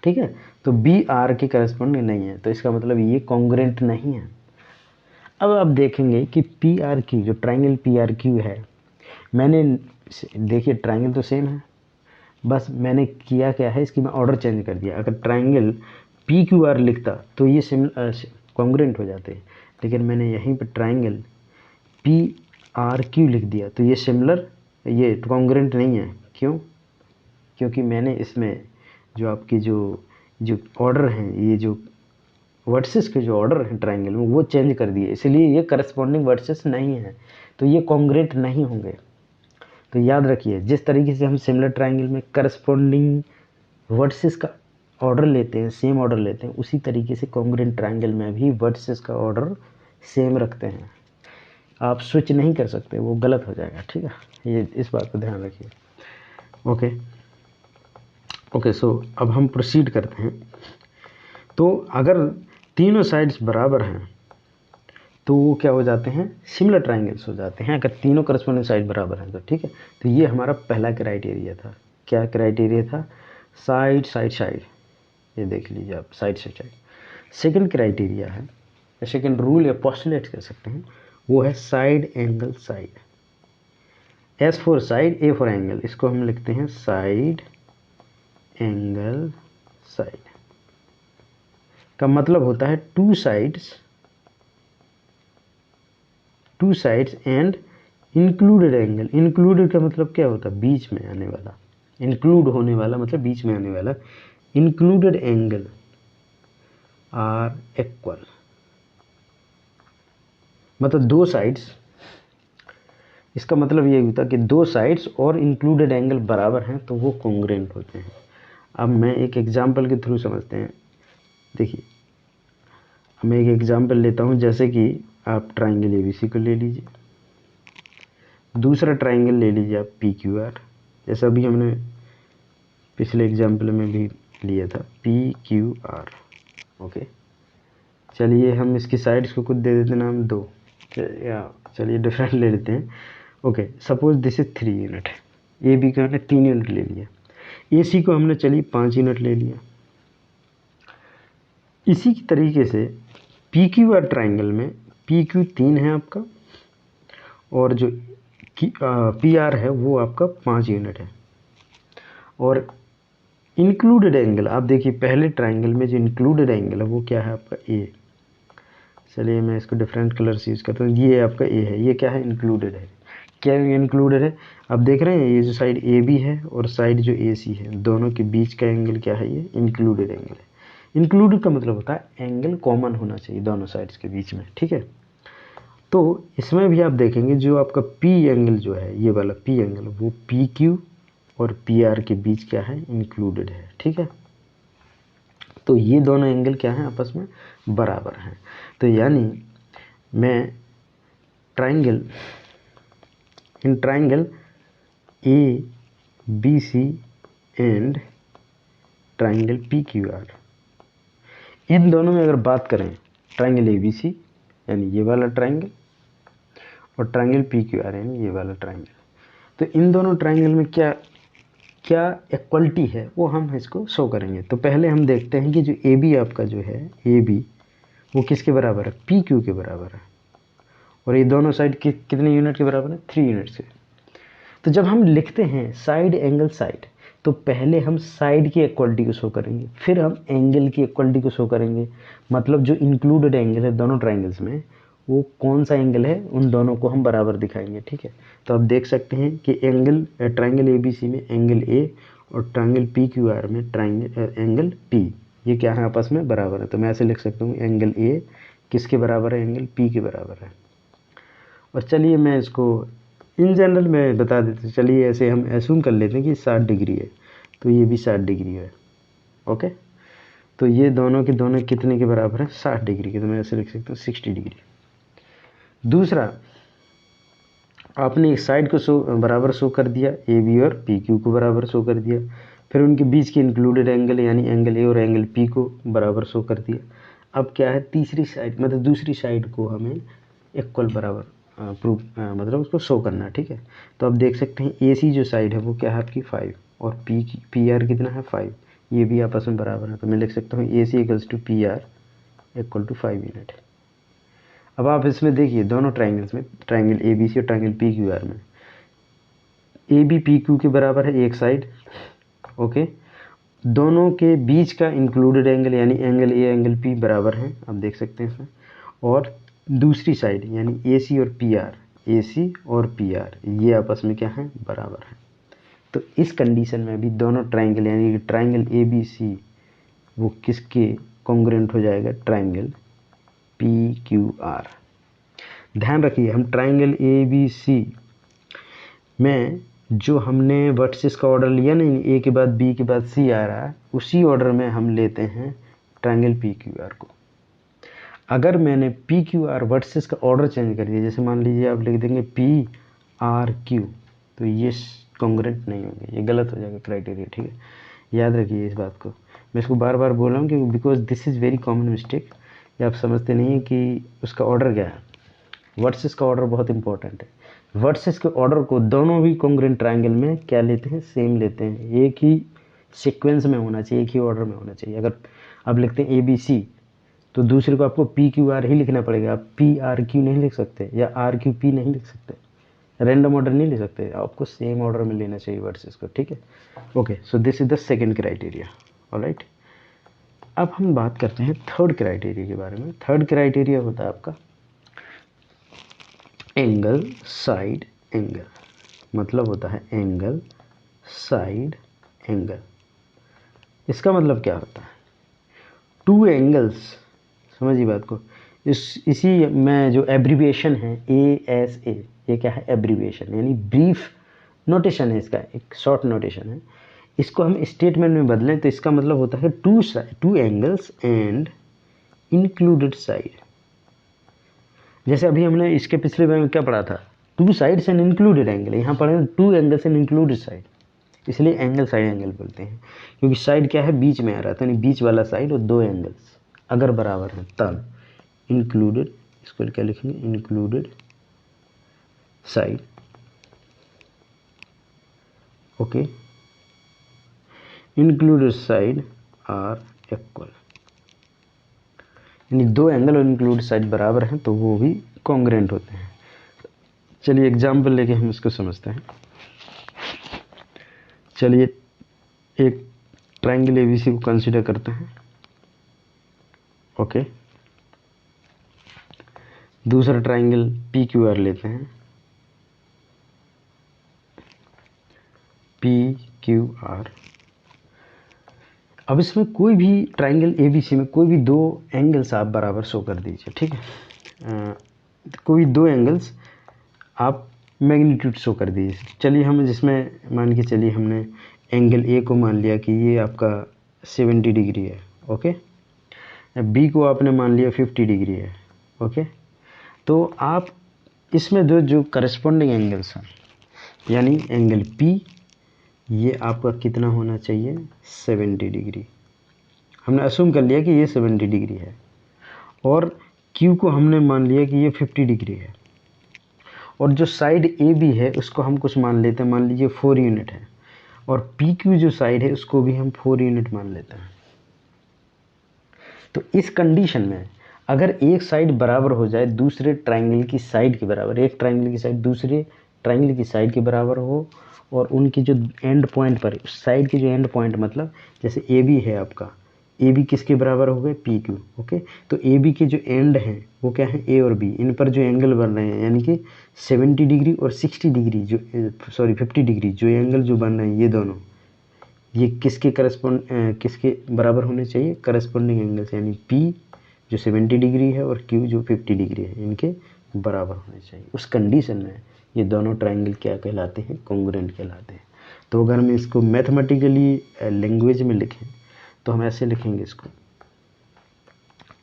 ठीक है। तो बी आर की करस्पॉन्डिंग नहीं है, तो इसका मतलब ये कॉन्ग्रुएंट नहीं है। अब आप देखेंगे कि पी आर क्यू, जो ट्राइंगल पी आर क्यू है, मैंने देखिए ट्राइंगल तो सेम है, बस मैंने किया क्या है, इसकी मैं ऑर्डर चेंज कर दिया। अगर ट्राइंगल पी क्यू आर लिखता तो ये कॉन्ग्रुएंट हो जाते, लेकिन मैंने यहीं पर ट्राइंगल पी आर क्यू लिख दिया तो ये सिमिलर, ये कॉन्ग्रुएंट नहीं है। क्यों? क्योंकि मैंने इसमें जो आपकी जो ऑर्डर हैं, ये जो वर्टिसेस के जो ऑर्डर हैं ट्राइंगल में, वो चेंज कर दिए, इसलिए ये करस्पॉन्डिंग वर्टिसेस नहीं है, तो ये कॉन्ग्रुएंट नहीं होंगे। तो याद रखिए, जिस तरीके से हम सिमिलर ट्राइंगल में करस्पॉन्डिंग वर्टिसेस का ऑर्डर लेते हैं, सेम ऑर्डर लेते हैं, उसी तरीके से कॉन्ग्रुएंट ट्राइंगल में भी वर्टिसेस का ऑर्डर सेम रखते हैं। आप स्विच नहीं कर सकते, वो गलत हो जाएगा, ठीक है। ये इस बात को ध्यान रखिए। ओके, सो अब हम प्रोसीड करते हैं। तो अगर तीनों साइड्स बराबर हैं तो वो क्या हो जाते हैं? सिमिलर ट्राइंगल्स हो जाते हैं, अगर तीनों करस्पॉन्डिंग साइड बराबर हैं तो, ठीक है। तो ये हमारा पहला क्राइटेरिया था। क्या क्राइटेरिया था? साइड साइड साइड, ये देख लीजिए आप, साइड से साइड। सेकंड क्राइटेरिया है, सेकंड रूल या पोस्टुलेट कह सकते हैं, वो है side angle side. S for side, A for angle, इसको हम लिखते हैं साइड एंगल साइड। का मतलब होता है two sides and included angle. Included का मतलब क्या होता है? बीच में आने वाला। इंक्लूड होने वाला मतलब बीच में आने वाला। इंक्लूडेड एंगल आर इक्वल, मतलब दो साइड्स, इसका मतलब ये होता है कि दो साइड्स और इंक्लूडेड एंगल बराबर हैं तो वो कॉन्ग्रुएंट होते हैं। अब मैं एक एग्जांपल के थ्रू समझते हैं। देखिए, मैं एक एग्जांपल लेता हूँ, जैसे कि आप ट्राइंगल एबीसी को ले लीजिए, दूसरा ट्राइंगल ले लीजिए आप पी क्यू आर, जैसा अभी हमने पिछले एग्जांपल में भी लिया था पी क्यू आर। ओके, चलिए हम इसकी साइड्स को कुछ दे देते नाम 2, या चलिए डिफरेंट ले लेते हैं। Okay, suppose this is 3 unit, A B का हमने 3 यूनिट ले लिया, ए सी को हमने चलिए 5 यूनिट ले लिया। इसी की तरीके से पी क्यू आर ट्राइंगल में पी क्यू 3 है आपका, और जो पी आर है वो आपका 5 यूनिट है। और इंक्लूडेड एंगल, आप देखिए पहले ट्राइंगल में जो इंक्लूडेड एंगल है वो क्या है आपका? ए। चलिए मैं इसको डिफरेंट कलर से यूज़ करता हूँ। ये आपका ए है, ये क्या है? इंक्लूडेड है। क्या इंक्लूडेड है? आप देख रहे हैं ये जो साइड ए बी है और साइड जो ए सी है, दोनों के बीच का एंगल क्या है? ये इंक्लूडेड एंगल है। इंक्लूडेड का मतलब होता है एंगल कॉमन होना चाहिए दोनों साइड्स के बीच में, ठीक है। तो इसमें भी आप देखेंगे जो आपका पी एंगल जो है, ये वाला पी एंगल, वो पी क्यू और पी आर के बीच क्या है? इंक्लूडेड है, ठीक है। तो ये दोनों एंगल क्या हैं? आपस में बराबर हैं। तो यानी मैं in triangle A B C and triangle P Q R, इन दोनों में अगर बात करें, ट्राइंगल ए बी सी यानी ये वाला ट्राइंगल, और ट्राइंगल पी क्यू आर यानी ये वाला ट्राइंगल, तो इन दोनों ट्राइंगल में क्या क्या इक्वलिटी है वो हम इसको शो करेंगे। तो पहले हम देखते हैं कि जो ए बी आपका जो है ए बी वो किसके बराबर है, पी क्यू के बराबर है। और ये दोनों साइड कितने यूनिट के बराबर है, 3 यूनिट से। तो जब हम लिखते हैं साइड एंगल साइड, तो पहले हम साइड की इक्वलिटी को शो करेंगे, फिर हम एंगल की इक्वलिटी को शो करेंगे। मतलब जो इंक्लूडेड एंगल है दोनों ट्राइंगल्स में, वो कौन सा एंगल है उन दोनों को हम बराबर दिखाएंगे। ठीक है, तो आप देख सकते हैं कि angle triangle A B C में एंगल ए और ट्राइंगल पी क्यू आर में एंगल पी, ये क्या है, आपस में बराबर है। तो मैं ऐसे लिख सकता हूँ एंगल ए किसके बराबर है, एंगल पी के बराबर है। और चलिए मैं इसको इन जनरल में बता देते, चलिए ऐसे हम एसूम कर लेते हैं कि 60 डिग्री है, तो ये भी 60 डिग्री है। ओके, तो ये दोनों के दोनों कितने के बराबर है, 60 डिग्री के। तो मैं ऐसे लिख सकता हूँ 60 डिग्री। दूसरा, आपने एक साइड को बराबर शो कर दिया, ए बी और पी क्यू को बराबर शो कर दिया। फिर उनके बीच के इंक्लूडेड एंगल यानी एंगल ए और एंगल पी को बराबर शो कर दिया। अब क्या है, तीसरी साइड मतलब दूसरी साइड को हमें इक्वल बराबर मतलब उसको शो करना है। ठीक है, तो आप देख सकते हैं ए सी जो साइड है वो क्या है आपकी 5 और पी आर कितना है 5, ये भी आपस में बराबर है। तो मैं लिख सकता हूँ A C equals to P R equal to 5 unit. अब आप इसमें देखिए दोनों ट्राइंगल्स में, ट्राइंगल ए बी सी और ट्राइंगल पी क्यू आर में ए बी पी क्यू के बराबर है एक साइड। ओके, दोनों के बीच का इंक्लूडेड एंगल यानी एंगल ए एंगल पी बराबर है, आप देख सकते हैं इसमें। और दूसरी साइड यानी ए सी और पी आर, ए सी और पी आर ये आपस में क्या है, बराबर है। तो इस कंडीशन में भी दोनों ट्राइंगल यानी ट्राइंगल ए बी सी वो किसके कॉन्ग्रुएंट हो जाएगा, ट्राइंगल पी क्यू आर। ध्यान रखिए हम ट्राइंगल ए बी सी में जो हमने वर्टिसेस का ऑर्डर लिया ना, ए के बाद बी के बाद सी आ रहा है, उसी ऑर्डर में हम लेते हैं ट्राइंगल पी क्यू आर को। अगर मैंने पी क्यू आर वर्टिसेस का ऑर्डर चेंज कर दिया, जैसे मान लीजिए आप लिख देंगे पी आर क्यू, तो ये कॉन्ग्रुएंट नहीं होंगे, ये गलत हो जाएगा क्राइटेरिया। ठीक है, याद रखिए इस बात को। मैं इसको बार बार बोल रहा हूँ क्योंकि because this is very common mistake. ये आप समझते नहीं हैं कि उसका ऑर्डर क्या है। वर्टिसेस का ऑर्डर बहुत इंपॉर्टेंट है। वर्टिसेस के ऑर्डर को दोनों भी कॉन्ग्रुएंट ट्राइंगल में क्या लेते हैं, सेम लेते हैं। एक ही सीक्वेंस में होना चाहिए, एक ही ऑर्डर में होना चाहिए। अगर आप लिखते हैं ए बी सी तो दूसरे को आपको पी क्यू आर ही लिखना पड़ेगा। आप पी आर क्यू नहीं लिख सकते या आर क्यू पी नहीं लिख सकते, रैंडम ऑर्डर नहीं लिख सकते, आपको सेम ऑर्डर में लेना चाहिए वर्सेस को। ठीक है, okay, so this is the second criteria. Alright, अब हम बात करते हैं थर्ड क्राइटेरिया के बारे में। थर्ड क्राइटेरिया होता है आपका एंगल साइड एंगल, मतलब होता है एंगल साइड एंगल। इसका मतलब क्या होता है, टू एंगल्स, समझिए बात को। इसी में जो एब्रीविएशन है ए एस ए, ये क्या है, एब्रीविएशन यानी ब्रीफ नोटेशन है, इसका एक शॉर्ट नोटेशन है। इसको हम स्टेटमेंट में बदलें तो इसका मतलब होता है two angles and included side. जैसे अभी हमने इसके पिछले में क्या पढ़ा था, two sides and included angle, यहाँ पढ़े two angles and included side, इसलिए एंगल साइड एंगल बोलते हैं। क्योंकि साइड क्या है, बीच में आ रहा था, यानी बीच वाला साइड और दो एंगल्स अगर बराबर हैं तब इंक्लूडेड, इसको क्या लिखेंगे, included side. Okay, included side are equal, यानी दो एंगल और इंक्लूडेड साइड बराबर हैं तो वो भी कॉन्ग्रुएंट होते हैं। चलिए एग्जाम्पल लेके हम इसको समझते हैं। चलिए एक ट्राइंगल एबीसी को कंसीडर करते हैं। ओके, दूसरा ट्राइंगल पी क्यू आर लेते हैं, पी क्यू आर। अब इसमें कोई भी ट्राइंगल एबीसी में कोई भी दो एंगल्स आप बराबर शो कर दीजिए। ठीक है, कोई दो एंगल्स आप मैग्नीट्यूड शो कर दीजिए। चलिए हम जिसमें मान के चलिए हमने एंगल ए को मान लिया कि ये आपका 70 डिग्री है। ओके, बी को आपने मान लिया 50 डिग्री है। ओके, तो आप इसमें जो करस्पॉन्डिंग एंगल्स हैं यानी एंगल पी, ये आपका कितना होना चाहिए, 70 डिग्री। हमने असूम कर लिया कि ये 70 डिग्री है, और क्यू को हमने मान लिया कि ये 50 डिग्री है, और जो साइड ए बी है उसको हम कुछ मान लेते हैं, मान लीजिए 4 यूनिट है। और पी क्यू जो साइड है उसको भी हम 4 यूनिट मान लेते हैं। तो इस कंडीशन में अगर एक साइड बराबर हो जाए दूसरे ट्राइंगल की साइड के बराबर, एक ट्राइंगल की साइड दूसरे ट्राइंगल की साइड के बराबर हो, और उनकी जो एंड पॉइंट पर उस साइड के जो एंड पॉइंट मतलब जैसे ए बी है आपका, ए बी किसके बराबर हो गए, पी क्यू। ओके, तो ए बी के जो एंड हैं वो क्या है, ए और बी, इन पर जो एंगल बन रहे हैं यानी कि 70 डिग्री और 60 डिग्री जो 50 डिग्री जो एंगल जो बन रहे हैं ये दोनों, ये किसके किसके बराबर होने चाहिए, करस्पॉन्डिंग एंगल्स, यानी पी जो 70 डिग्री है और क्यू जो 50 डिग्री है, इनके बराबर होने चाहिए। उस कंडीशन में ये दोनों ट्राइंगल क्या कहलाते हैं, कॉन्ग्रुएंट कहलाते हैं। तो अगर हम इसको मैथमेटिकली लैंग्वेज में लिखें तो हम ऐसे लिखेंगे इसको,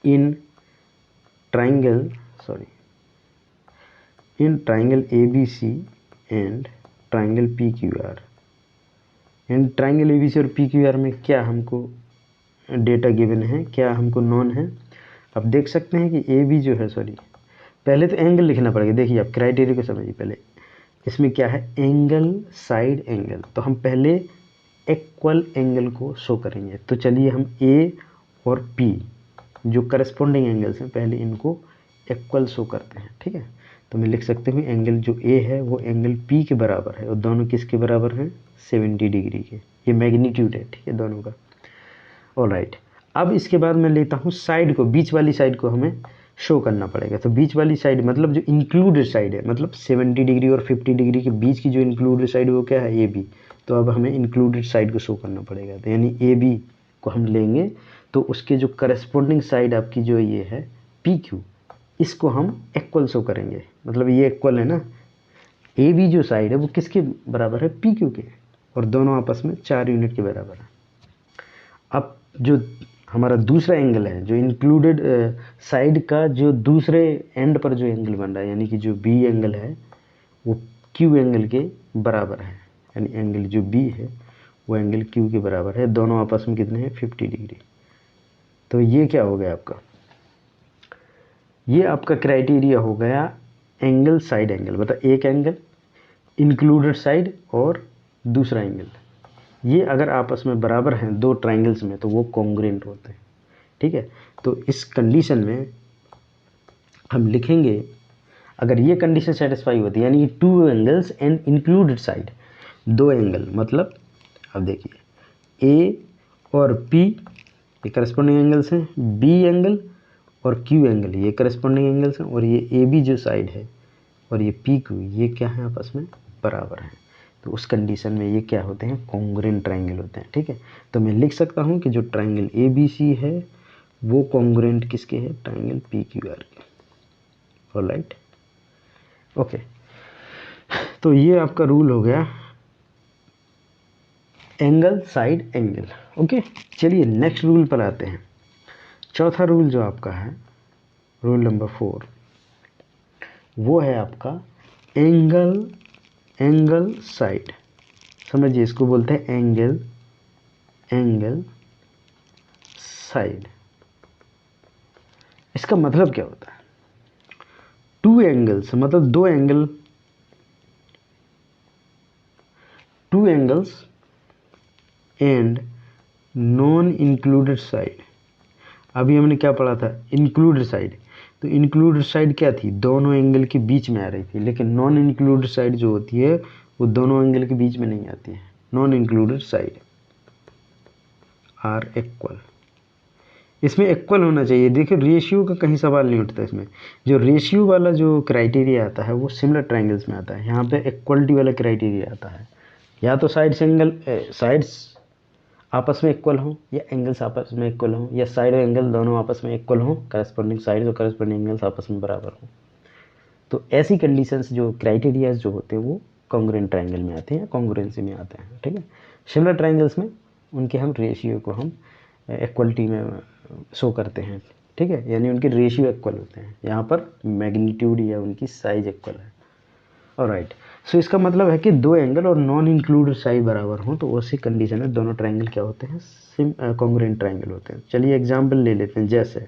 in triangle A B C and triangle P Q R, and triangle A B C और पी क्यू आर में क्या हमको डेटा गिवन है, क्या हमको नॉन है। अब देख सकते हैं कि ए बी जो है, पहले तो एंगल लिखना पड़ेगा। देखिए आप क्राइटेरिया को समझिए, पहले इसमें क्या है, एंगल साइड एंगल, तो हम पहले इक्वल एंगल को शो करेंगे। तो चलिए हम ए और पी जो करस्पॉन्डिंग एंगल्स हैं पहले इनको इक्वल शो करते हैं। ठीक है, तो मैं लिख सकते हूँ एंगल जो ए है वो एंगल पी के बराबर है, और दोनों किसके बराबर हैं, 70 डिग्री के। ये मैग्नीट्यूड है, ठीक है, दोनों का। ऑलराइट, अब इसके बाद मैं लेता हूँ साइड को, बीच वाली साइड को हमें शो करना पड़ेगा। तो बीच वाली साइड मतलब जो इंक्लूडेड साइड है, मतलब 70 डिग्री और 50 डिग्री के बीच की जो इंक्लूडेड साइड वो क्या है, ए बी। तो अब हमें इंक्लूडेड साइड को शो करना पड़ेगा, तो यानी ए बी को हम लेंगे तो उसके जो करस्पॉन्डिंग साइड आपकी जो ये है पी क्यू, इसको हम इक्वल शो करेंगे। मतलब ये इक्वल है ना, ए बी जो साइड है वो किसके बराबर है, पी क्यू के, और दोनों आपस में 4 यूनिट के बराबर है। अब जो हमारा दूसरा एंगल है, जो इंक्लूडेड साइड का जो दूसरे एंड पर जो एंगल बन रहा है, यानी कि जो बी एंगल है वो क्यू एंगल के बराबर है, यानी एंगल जो बी है वो एंगल क्यू के बराबर है। दोनों आपस में कितने हैं, 50 डिग्री। तो ये क्या हो गया आपका, ये आपका क्राइटेरिया हो गया एंगल साइड एंगल, मतलब एक एंगल इंक्लूडेड साइड और दूसरा एंगल, ये अगर आपस में बराबर हैं दो ट्राइंगल्स में तो वो कॉन्ग्रुएंट होते हैं। ठीक है, तो इस कंडीशन में हम लिखेंगे, अगर ये कंडीशन सेटिस्फाई होती है यानी two angles and included side, दो एंगल मतलब, अब देखिए ए और पी ये करस्पॉन्डिंग एंगल्स हैं, बी एंगल और क्यू एंगल ये करस्पॉन्डिंग एंगल्स हैं, और ये ए बी जो साइड है और ये पी क्यू ये क्या है, आपस में बराबर हैं। तो उस कंडीशन में ये क्या होते हैं, कॉन्ग्रुएंट ट्राइंगल होते हैं। ठीक है, तो मैं लिख सकता हूँ कि जो ट्राइंगल ए बी सी है वो कॉन्ग्रुएंट किसके है, ट्राइंगल पी क्यू आर के। ऑलराइट, ओके, तो ये आपका रूल हो गया एंगल साइड एंगल। ओके, चलिए नेक्स्ट रूल पर आते हैं। चौथा रूल जो आपका है, रूल नंबर 4, वो है आपका एंगल साइड। समझिए, इसको बोलते हैं एंगल साइड। इसका मतलब क्या होता है, टू एंगल्स मतलब दो angles and non included side. अभी हमने क्या पढ़ा था, इंक्लूडेड साइड। तो इंक्लूडेड साइड क्या थी, दोनों एंगल के बीच में आ रही थी, लेकिन नॉन इंक्लूडेड साइड जो होती है वो दोनों एंगल के बीच में नहीं आती है। Non included side are equal, इसमें इक्वल होना चाहिए। देखिए रेशियो का कहीं सवाल नहीं उठता इसमें। जो रेशियो वाला जो क्राइटेरिया आता है वो सिमिलर ट्राइंगल्स में आता है, यहाँ पे इक्वलिटी वाला क्राइटेरिया आता है। या तो साइड्स आपस में इक्वल हों, या एंगल्स आपस में इक्वल हों, या साइड और एंगल दोनों आपस में इक्वल हों, करस्पॉन्डिंग साइड्स और करस्पॉन्डिंग एंगल्स आपस में बराबर हों। तो ऐसी कंडीशंस जो क्राइटेरियाज जो होते हैं वो कॉन्ग्रुएंट ट्राइंगल में आते हैं, कॉन्ग्रुएंसी में आते हैं। ठीक है, सिमिलर ट्राइंगल्स में उनके हम रेशियो को हम इक्वलिटी में शो करते हैं। ठीक है, यानी उनके रेशियो इक्वल होते हैं। यहाँ पर मैग्नीट्यूड या उनकी साइज इक्वल है। ऑलराइट, सो इसका मतलब है कि दो एंगल और नॉन इंक्लूडेड साइड बराबर हों तो उसी कंडीशन में दोनों ट्राइंगल क्या होते हैं, कॉन्ग्रुएंट ट्राइंगल होते हैं। चलिए एग्जांपल ले लेते हैं। जैसे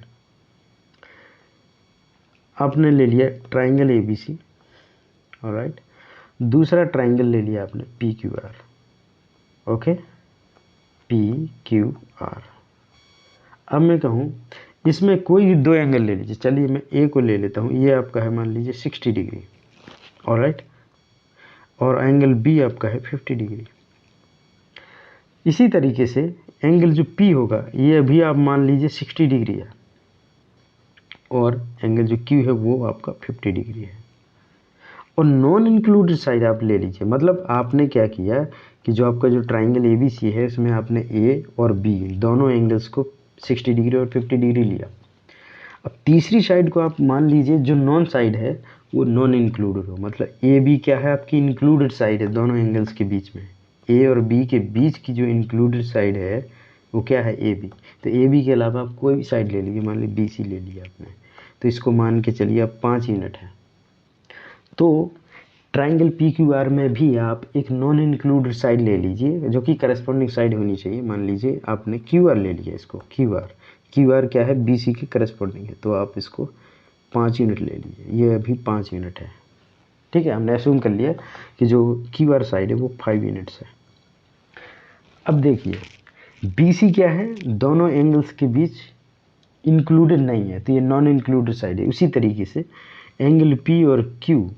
आपने ले लिया triangle A B C, alright, दूसरा ट्राइंगल ले लिया आपने P Q R. Okay, P Q R. अब मैं कहूँ इसमें कोई भी दो एंगल ले लीजिए, चलिए मैं ए को ले लेता हूँ, ये आपका है मान लीजिए 60 डिग्री, ऑलराइट, और एंगल बी आपका है 50 डिग्री। इसी तरीके से एंगल जो पी होगा ये अभी आप मान लीजिए 60 डिग्री है, और एंगल जो क्यू है वो आपका 50 डिग्री है। और नॉन इंक्लूडेड साइड आप ले लीजिए, मतलब आपने क्या किया कि जो आपका जो ट्राइंगल ए बी सी है इसमें आपने ए और बी दोनों एंगल्स को 60 डिग्री और 50 डिग्री लिया। अब तीसरी साइड को आप मान लीजिए जो नॉन साइड है वो नॉन इंक्लूडेड हो, मतलब ए बी क्या है आपकी इंक्लूडेड साइड है दोनों एंगल्स के बीच में, ए और बी के बीच की जो इंक्लूडेड साइड है वो क्या है ए बी। तो ए बी के अलावा आप कोई भी साइड ले लीजिए, मान लीजिए बी सी ले लिया आपने, तो इसको मान के चलिए अब 5 यूनिट है। तो ट्राइंगल पी क्यू आर में भी आप एक नॉन इंक्लूडेड साइड ले लीजिए जो कि करस्पॉन्डिंग साइड होनी चाहिए। मान लीजिए आपने क्यू आर ले लिया, इसको क्यू आर क्या है बी सी के करस्पॉन्डिंग है, तो आप इसको 5 यूनिट ले लीजिए, ये अभी 5 यूनिट है, ठीक है। हमने एज्यूम कर लिया कि जो क्यू आर साइड है वो 5 यूनिट्स है। अब देखिए बी सी क्या है, दोनों एंगल्स के बीच इंक्लूडेड नहीं है, तो ये नॉन इंक्लूडेड साइड है। उसी तरीके से एंगल पी और क्यू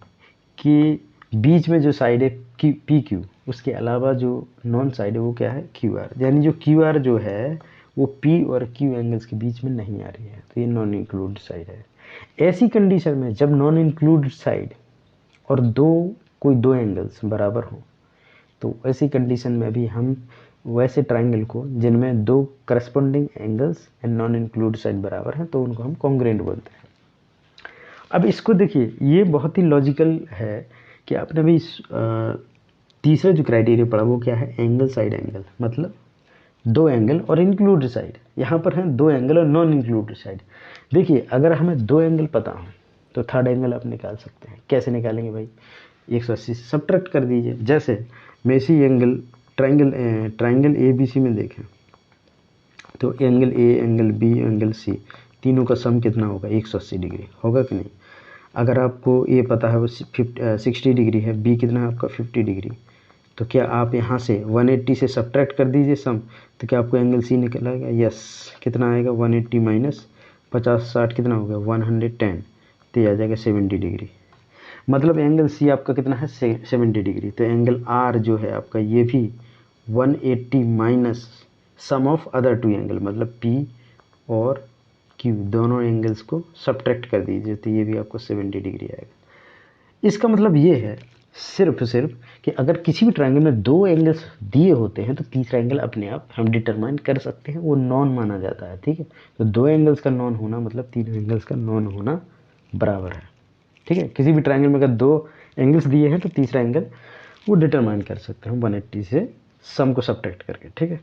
के बीच में जो साइड है पी क्यू, उसके अलावा जो नॉन साइड है वो क्या है क्यू आर, यानी जो क्यू आर जो है वो पी और क्यू एंगल्स के बीच में नहीं आ रही है, तो ये नॉन इंक्लूडेड साइड है। ऐसी कंडीशन में जब नॉन इंक्लूडेड साइड और कोई दो एंगल्स बराबर हो, तो ऐसी कंडीशन में भी हम वैसे ट्राइंगल को जिनमें दो corresponding angles and non included side बराबर हैं तो उनको हम कॉन्ग्रुएंट बोलते हैं। अब इसको देखिए, ये बहुत ही लॉजिकल है कि आपने भी तीसरा जो क्राइटेरिया पढ़ा वो क्या है एंगल साइड एंगल, मतलब दो एंगल और इंक्लूडेड साइड। यहाँ पर हैं दो एंगल और नॉन इंक्लूडेड साइड। देखिए अगर हमें दो एंगल पता हो तो थर्ड एंगल आप निकाल सकते हैं। कैसे निकालेंगे भाई, 180 से सब्ट्रैक्ट कर दीजिए। जैसे मैं इसी angle triangle A B C में देखें तो angle A, angle B, angle C तीनों का सम कितना होगा 180 डिग्री होगा कि नहीं। अगर आपको ये पता है वो 60 डिग्री है, बी कितना है आपका 50 डिग्री, तो क्या आप यहाँ से 180 से सब्ट्रैक्ट कर दीजिए सम, तो क्या आपको एंगल सी निकल आएगा, यस। कितना आएगा 180 माइनस 50 60 कितना होगा 110, तो ये आ जाएगा 70 डिग्री। मतलब एंगल सी आपका कितना है 70 डिग्री। तो एंगल आर जो है आपका ये भी 180 minus sum of other two angle, मतलब पी और क्यू दोनों एंगल्स को सब्ट्रैक्ट कर दीजिए तो ये भी आपको 70 डिग्री आएगा। इसका मतलब ये है सिर्फ कि अगर किसी भी ट्रायंगल में दो एंगल्स दिए होते हैं तो तीसरा एंगल अपने आप हम डिटरमाइन कर सकते हैं, वो नॉन माना जाता है, ठीक है। तो दो एंगल्स का नॉन होना मतलब तीनों एंगल्स का नॉन होना बराबर है, ठीक है। किसी भी ट्रायंगल में अगर दो एंगल्स दिए हैं तो तीसरा एंगल वो डिटरमाइन कर सकते हैं 180 से सम को सब्ट्रैक्ट करके, ठीक है।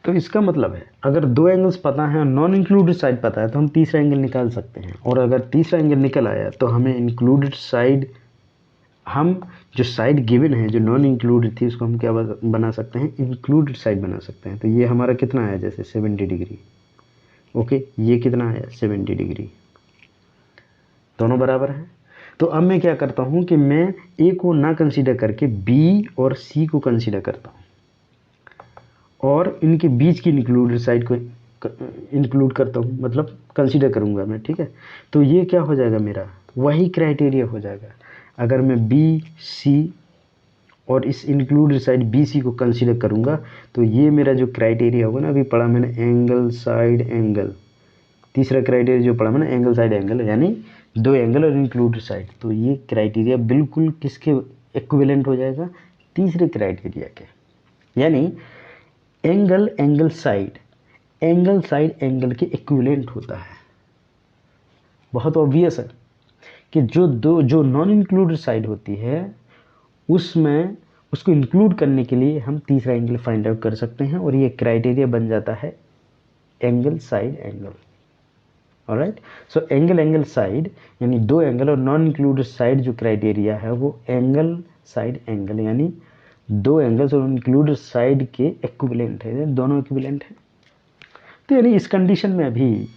तो इसका मतलब है अगर दो एंगल्स पता है और नॉन इंक्लूडेड साइड पता है तो हम तीसरा एंगल निकाल सकते हैं, और अगर तीसरा एंगल निकल आया तो हमें इंक्लूडेड साइड, हम जो साइड गिवन है जो नॉन इंक्लूडेड थी उसको हम क्या बना सकते हैं इंक्लूडेड साइड बना सकते हैं। तो ये हमारा कितना आया जैसे 70 डिग्री, ओके, ये कितना आया 70 डिग्री, दोनों बराबर हैं। तो अब मैं क्या करता हूँ कि मैं ए को ना कंसीडर करके बी और सी को कंसीडर करता हूँ और इनके बीच की इंक्लूडेड साइड को इंक्लूड करता हूँ, मतलब कंसीडर करूँगा मैं, ठीक है। तो ये क्या हो जाएगा मेरा वही क्राइटेरिया हो जाएगा। अगर मैं बी सी और इस इंक्लूडेड साइड बी सी को कंसीडर करूँगा तो ये मेरा जो क्राइटेरिया होगा ना, अभी पढ़ा मैंने एंगल साइड एंगल, तीसरा क्राइटेरिया जो पढ़ा मैंने एंगल साइड एंगल, यानी दो एंगल और इंक्लूडेड साइड, तो ये क्राइटेरिया बिल्कुल किसके इक्विवेलेंट हो जाएगा तीसरे क्राइटेरिया के, यानी एंगल एंगल साइड एंगल के इक्विवेलेंट होता है। बहुत ऑब्वियस है कि जो नॉन इंक्लूडेड साइड होती है उसमें उसको इंक्लूड करने के लिए हम तीसरा एंगल फाइंड आउट कर सकते हैं और ये क्राइटेरिया बन जाता है angle side angle. Alright, so angle side यानी दो एंगल और नॉन इंक्लूडेड साइड जो क्राइटेरिया है वो एंगल साइड एंगल यानी दो एंगल्स और इंक्लूडेड साइड के इक्विवेलेंट है, दोनों इक्विवेलेंट है। तो यानी इस कंडीशन में अभी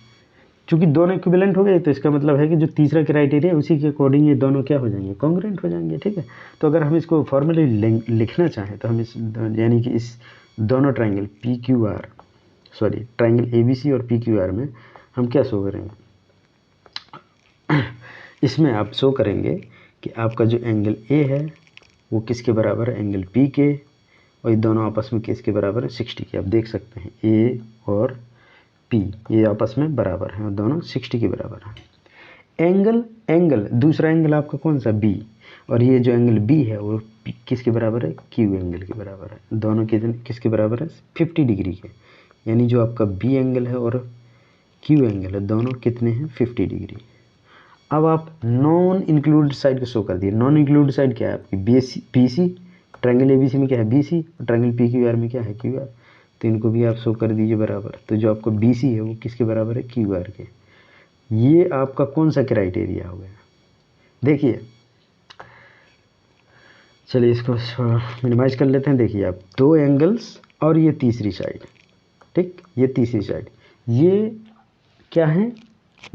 चूंकि दोनों इक्विवेलेंट हो गए तो इसका मतलब है कि जो तीसरा क्राइटेरिया उसी के अकॉर्डिंग ये दोनों क्या हो जाएंगे, कॉन्ग्रुएंट हो जाएंगे। ठीक है, तो अगर हम इसको फॉर्मली लिखना चाहें तो हम इस यानी कि इस दोनों triangle P Q R triangle A B C और पी क्यू आर में हम क्या शो करेंगे, इसमें आप शो करेंगे कि आपका जो एंगल ए है वो किसके बराबर है, एंगल पी के, और ये दोनों आपस में किसके बराबर है, 60 के। आप देख सकते हैं ए और पी ये आपस में बराबर हैं और दोनों 60 के बराबर हैं। एंगल दूसरा एंगल आपका कौन सा, बी, और ये जो एंगल बी है वो किसके बराबर है, क्यू एंगल के बराबर है। दोनों किसके बराबर है, 50 डिग्री के। यानी जो आपका बी एंगल है और क्यू एंगल है दोनों कितने हैं, 50 डिग्री। अब आप नॉन इंक्लूडेड साइड को शो कर दिए। नॉन इंक्लूडेड साइड क्या है आपकी, बी सी, ट्रायंगल एबीसी में क्या है, बी सी, और ट्रायंगल पी क्यू आर में क्या है, क्यू आर। तो इनको भी आप शो कर दीजिए बराबर। तो जो आपका बी सी है वो किसके बराबर है, क्यू आर के। ये आपका कौन सा क्राइटेरिया हो गया, देखिए। चलिए इसको मिनिमाइज कर लेते हैं। देखिए आप, दो एंगल्स और ये तीसरी साइड, ठीक, ये तीसरी साइड, ये क्या है,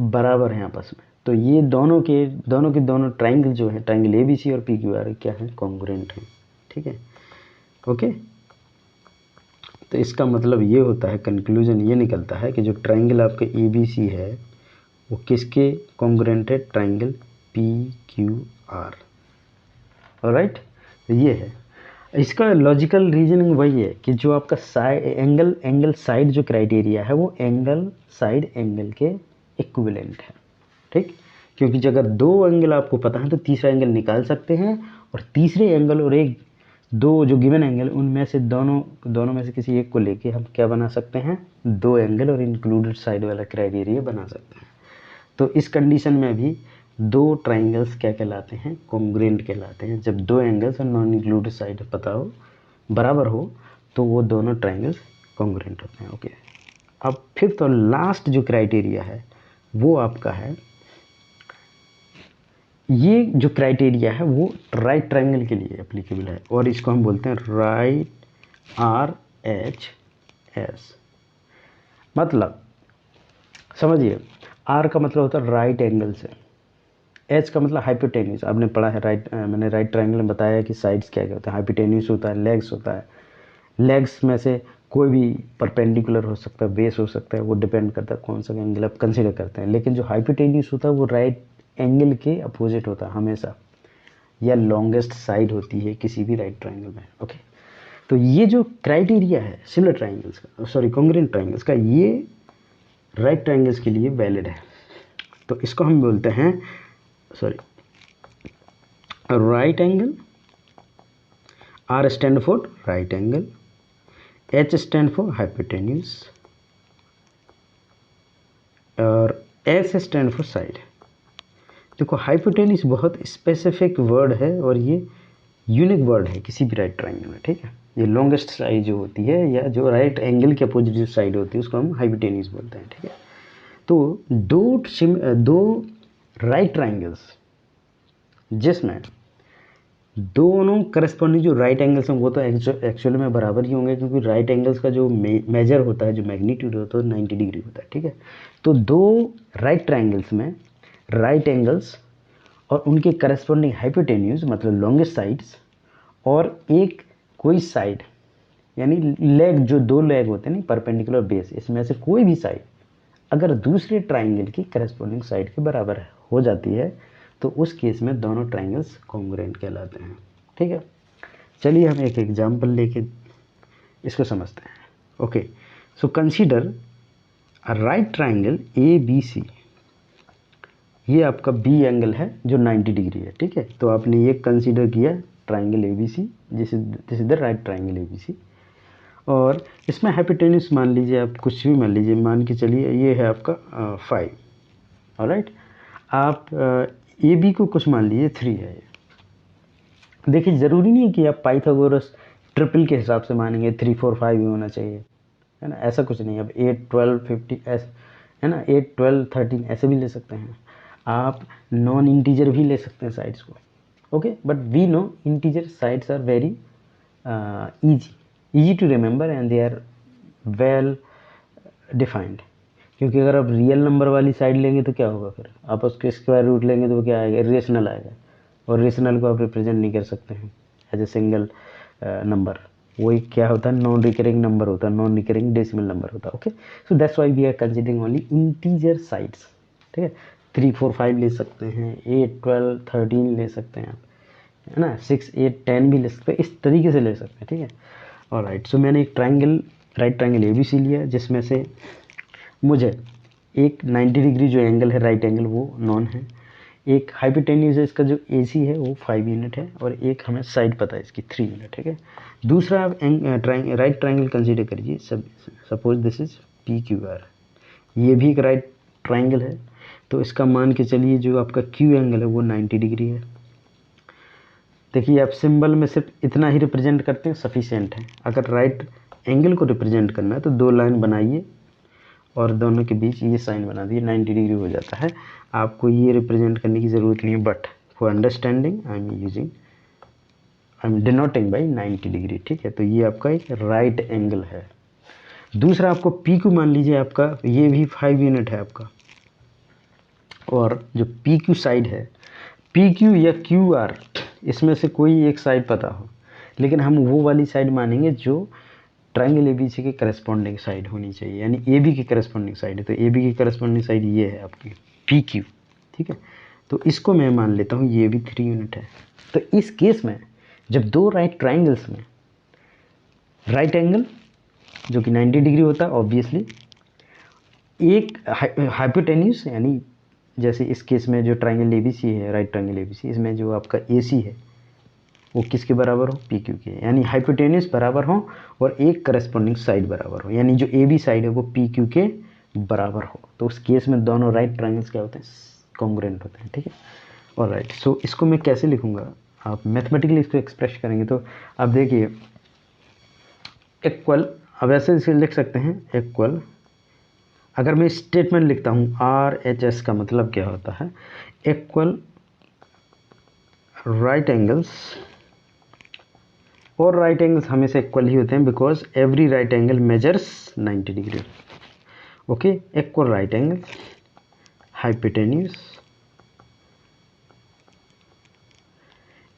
बराबर हैं आपस में। तो ये दोनों के दोनों ट्राइंगल जो है, ट्राइंगल ए बी सी और पी क्यू आर क्या है, कॉन्ग्रुएंट हैं। ठीक है, ओके। तो इसका मतलब ये होता है, कंक्लूजन ये निकलता है कि जो ट्राइंगल आपके ए बी सी है वो किसके कॉन्ग्रुएंट है, triangle P Q are. Alright, तो ये है इसका लॉजिकल रीजनिंग। वही है कि जो आपका एंगल साइड जो क्राइटेरिया है वो एंगल साइड एंगल के इक्विवेलेंट है। ठीक, क्योंकि जब अगर दो एंगल आपको पता है तो तीसरा एंगल निकाल सकते हैं, और तीसरे एंगल और एक दो जो गिवन एंगल उनमें से दोनों में से किसी एक को लेके हम क्या बना सकते हैं, दो एंगल और इंक्लूडेड साइड वाला क्राइटेरिया बना सकते हैं। तो इस कंडीशन में भी दो ट्राइंगल्स क्या कहलाते हैं, कॉन्ग्रुएंट कहलाते हैं। जब दो एंगल्स और नॉन इंक्लूडेड साइड पता हो, बराबर हो, तो वो दोनों ट्राइंगल्स कॉन्ग्रुएंट होते हैं। ओके, अब फिफ्थ और लास्ट जो क्राइटेरिया है वो आपका है, ये जो क्राइटेरिया है वो राइट ट्राइंगल के लिए एप्लीकेबल है, और इसको हम बोलते हैं राइट RHS। मतलब समझिए, R का मतलब होता है राइट एंगल से, H का मतलब हाइपोटेन्यूज। आपने पढ़ा है मैंने राइट ट्राइंगल में बताया कि साइड्स क्या क्या होता है, हाइपोटेन्यूज होता है, लेग्स होता है। लेग्स में से कोई भी परपेंडिकुलर हो सकता है, बेस हो सकता है, वो डिपेंड करता है कौन सा एंगल आप कंसीडर करते हैं। लेकिन जो हाइपोटेन्यूज होता है वो राइट एंगल के अपोजिट होता है हमेशा, या लॉन्गेस्ट साइड होती है किसी भी राइट ट्राइंगल में। ओके, तो ये जो क्राइटेरिया है सिमिलर ट्राइंगल्स का, कॉन्ग्रुएंट ट्राइंगल्स का, ये राइट ट्राइंगल्स के लिए वैलिड है। तो इसको हम बोलते हैं right angle. R stand for right angle, H stand for hypotenuse, और S स्टैंड फॉर साइड। देखो, हाइपोटेन्यूज बहुत स्पेसिफिक वर्ड है और ये यूनिक वर्ड है किसी भी राइट ट्राइंगल में। ठीक है, ये लॉन्गेस्ट साइड जो होती है या जो राइट एंगल के अपोजिट जो साइड होती है उसको हम हाइपोटेन्यूज बोलते हैं। ठीक है, तो दो राइट ट्राइंगल्स जिसमें दोनों करस्पॉन्डिंग जो राइट एंगल्स हैं वो तो एक्चुअल में बराबर ही होंगे, क्योंकि राइट एंगल्स का जो मेजर होता है, जो मैग्नीट्यूड होता है 90 डिग्री होता है। ठीक है, तो दो राइट ट्राइंगल्स में राइट एंगल्स और उनके करस्पॉन्डिंग हाइपोटेन्यूज मतलब लॉन्गेस्ट साइड्स, और एक कोई साइड यानी लेग, जो दो लेग होते हैं ना परपेंडिकुलर बेस, इसमें से कोई भी साइड अगर दूसरे ट्राइंगल की करस्पॉन्डिंग साइड के बराबर हो जाती है तो उस केस में दोनों ट्राइंगल्स कॉन्ग्रुएंट कहलाते हैं। ठीक है, चलिए हम एक एग्जांपल लेके इसको समझते हैं। Okay, so consider a right triangle ABC। ये आपका बी एंगल है जो 90 डिग्री है। ठीक है, तो आपने ये कंसीडर किया triangle ABC, this is the right triangle ABC, और इसमें हाइपोटेन्यूज मान लीजिए, आप कुछ भी मान लीजिए, मान के चलिए ये है आपका 5। ऑलराइट, आप AB को कुछ मान लीजिए 3 है। देखिए, ज़रूरी नहीं है कि आप पाइथागोरस ट्रिपल के हिसाब से मानेंगे 3 4 5 ही होना चाहिए, है ना, ऐसा कुछ नहीं। अब 8 12 50 ऐसे, है ना, 8 12 13 ऐसे भी ले सकते हैं। आप नॉन इंटीजर भी ले सकते हैं साइड्स को। Okay, but we know integer sides are very easy to remember and they are well defined. क्योंकि अगर आप रियल नंबर वाली साइड लेंगे तो क्या होगा, फिर आप उसके स्क्वायर रूट लेंगे तो वो क्या आएगा, इरेशनल आएगा, और रेशनल को आप रिप्रेजेंट नहीं कर सकते हैं एज ए सिंगल नंबर। वो एक क्या होता है, नॉन रिकरिंग नंबर होता है, नॉन रिकरिंग डेसिमल नंबर होता है। Okay, so that's why we are considering only integer sides. ठीक है, 3, 4, 5 ले सकते हैं, 8, 12, 13 ले सकते हैं आप, है ना, 6, 8, 10 भी ले सकते हैं, इस तरीके से ले सकते हैं। ठीक है, और राइट, सो मैंने एक ट्राइंगल, राइट ट्राइंगल ABC लिया, जिसमें से मुझे एक 90 डिग्री जो एंगल है, राइट एंगल, वो नॉन है। एक हाइपोटेन्यूज है, इसका जो AC है वो 5 यूनिट है, और एक हमें साइड पता है इसकी 3 यूनिट। ठीक है, दूसरा आप राइट ट्राइंगल कंसीडर करिए, सपोज दिस इज PQR, ये भी एक राइट ट्राइंगल है, तो इसका मान के चलिए जो आपका Q एंगल है वो 90 डिग्री है। देखिए आप सिंबल में सिर्फ इतना ही रिप्रेजेंट करते हैं, सफिशिएंट है। अगर राइट एंगल को रिप्रेजेंट करना है तो 2 लाइन बनाइए और दोनों के बीच ये साइन बना दिए, 90 डिग्री हो जाता है। आपको ये रिप्रेजेंट करने की ज़रूरत नहीं है, but for understanding I am denoting by 90 degree. ठीक है, तो ये आपका एक राइट एंगल है। दूसरा आपको PQ मान लीजिए, आपका ये भी 5 यूनिट है आपका, और जो PQ साइड है, PQ या QR, इसमें से कोई एक साइड पता हो, लेकिन हम वो वाली साइड मानेंगे जो ट्राइंगल ABC के करस्पॉन्डिंग साइड होनी चाहिए, यानी AB की करस्पॉन्डिंग साइड है, तो AB की करस्पॉन्डिंग साइड ये है आपकी PQ। ठीक है, तो इसको मैं मान लेता हूँ ये भी 3 यूनिट है। तो इस केस में जब दो राइट ट्राइंगल्स में राइट एंगल जो कि 90 डिग्री होता है ऑब्वियसली, एक हाइपोटेन्यूज, यानी जैसे इस केस में जो ट्राइंगल ABC है, राइट ट्राइंगल ABC, इसमें जो आपका AC है वो किसके बराबर हो, PQ के, यानी हाइपोटेन्यूज बराबर हो और एक करस्पॉन्डिंग साइड बराबर हो, यानी जो AB साइड है वो PQ के बराबर हो, तो उस केस में दोनों राइट ट्राइंगल्स क्या होते हैं, कॉन्ग्रुएंट होते हैं। ठीक है, और राइट, सो इसको मैं कैसे लिखूंगा, आप मैथमेटिकली इसको एक्सप्रेस करेंगे तो आप देखिए इक्वल, अब ऐसे इसे लिख सकते हैं इक्वल, अगर मैं स्टेटमेंट लिखता हूँ RHS का मतलब क्या होता है, इक्वल राइट एंगल्स, और राइट एंगल्स हमेशा इक्वल ही होते हैं because every right angle measures 90 degree. Okay, equal right angle hypotenuse,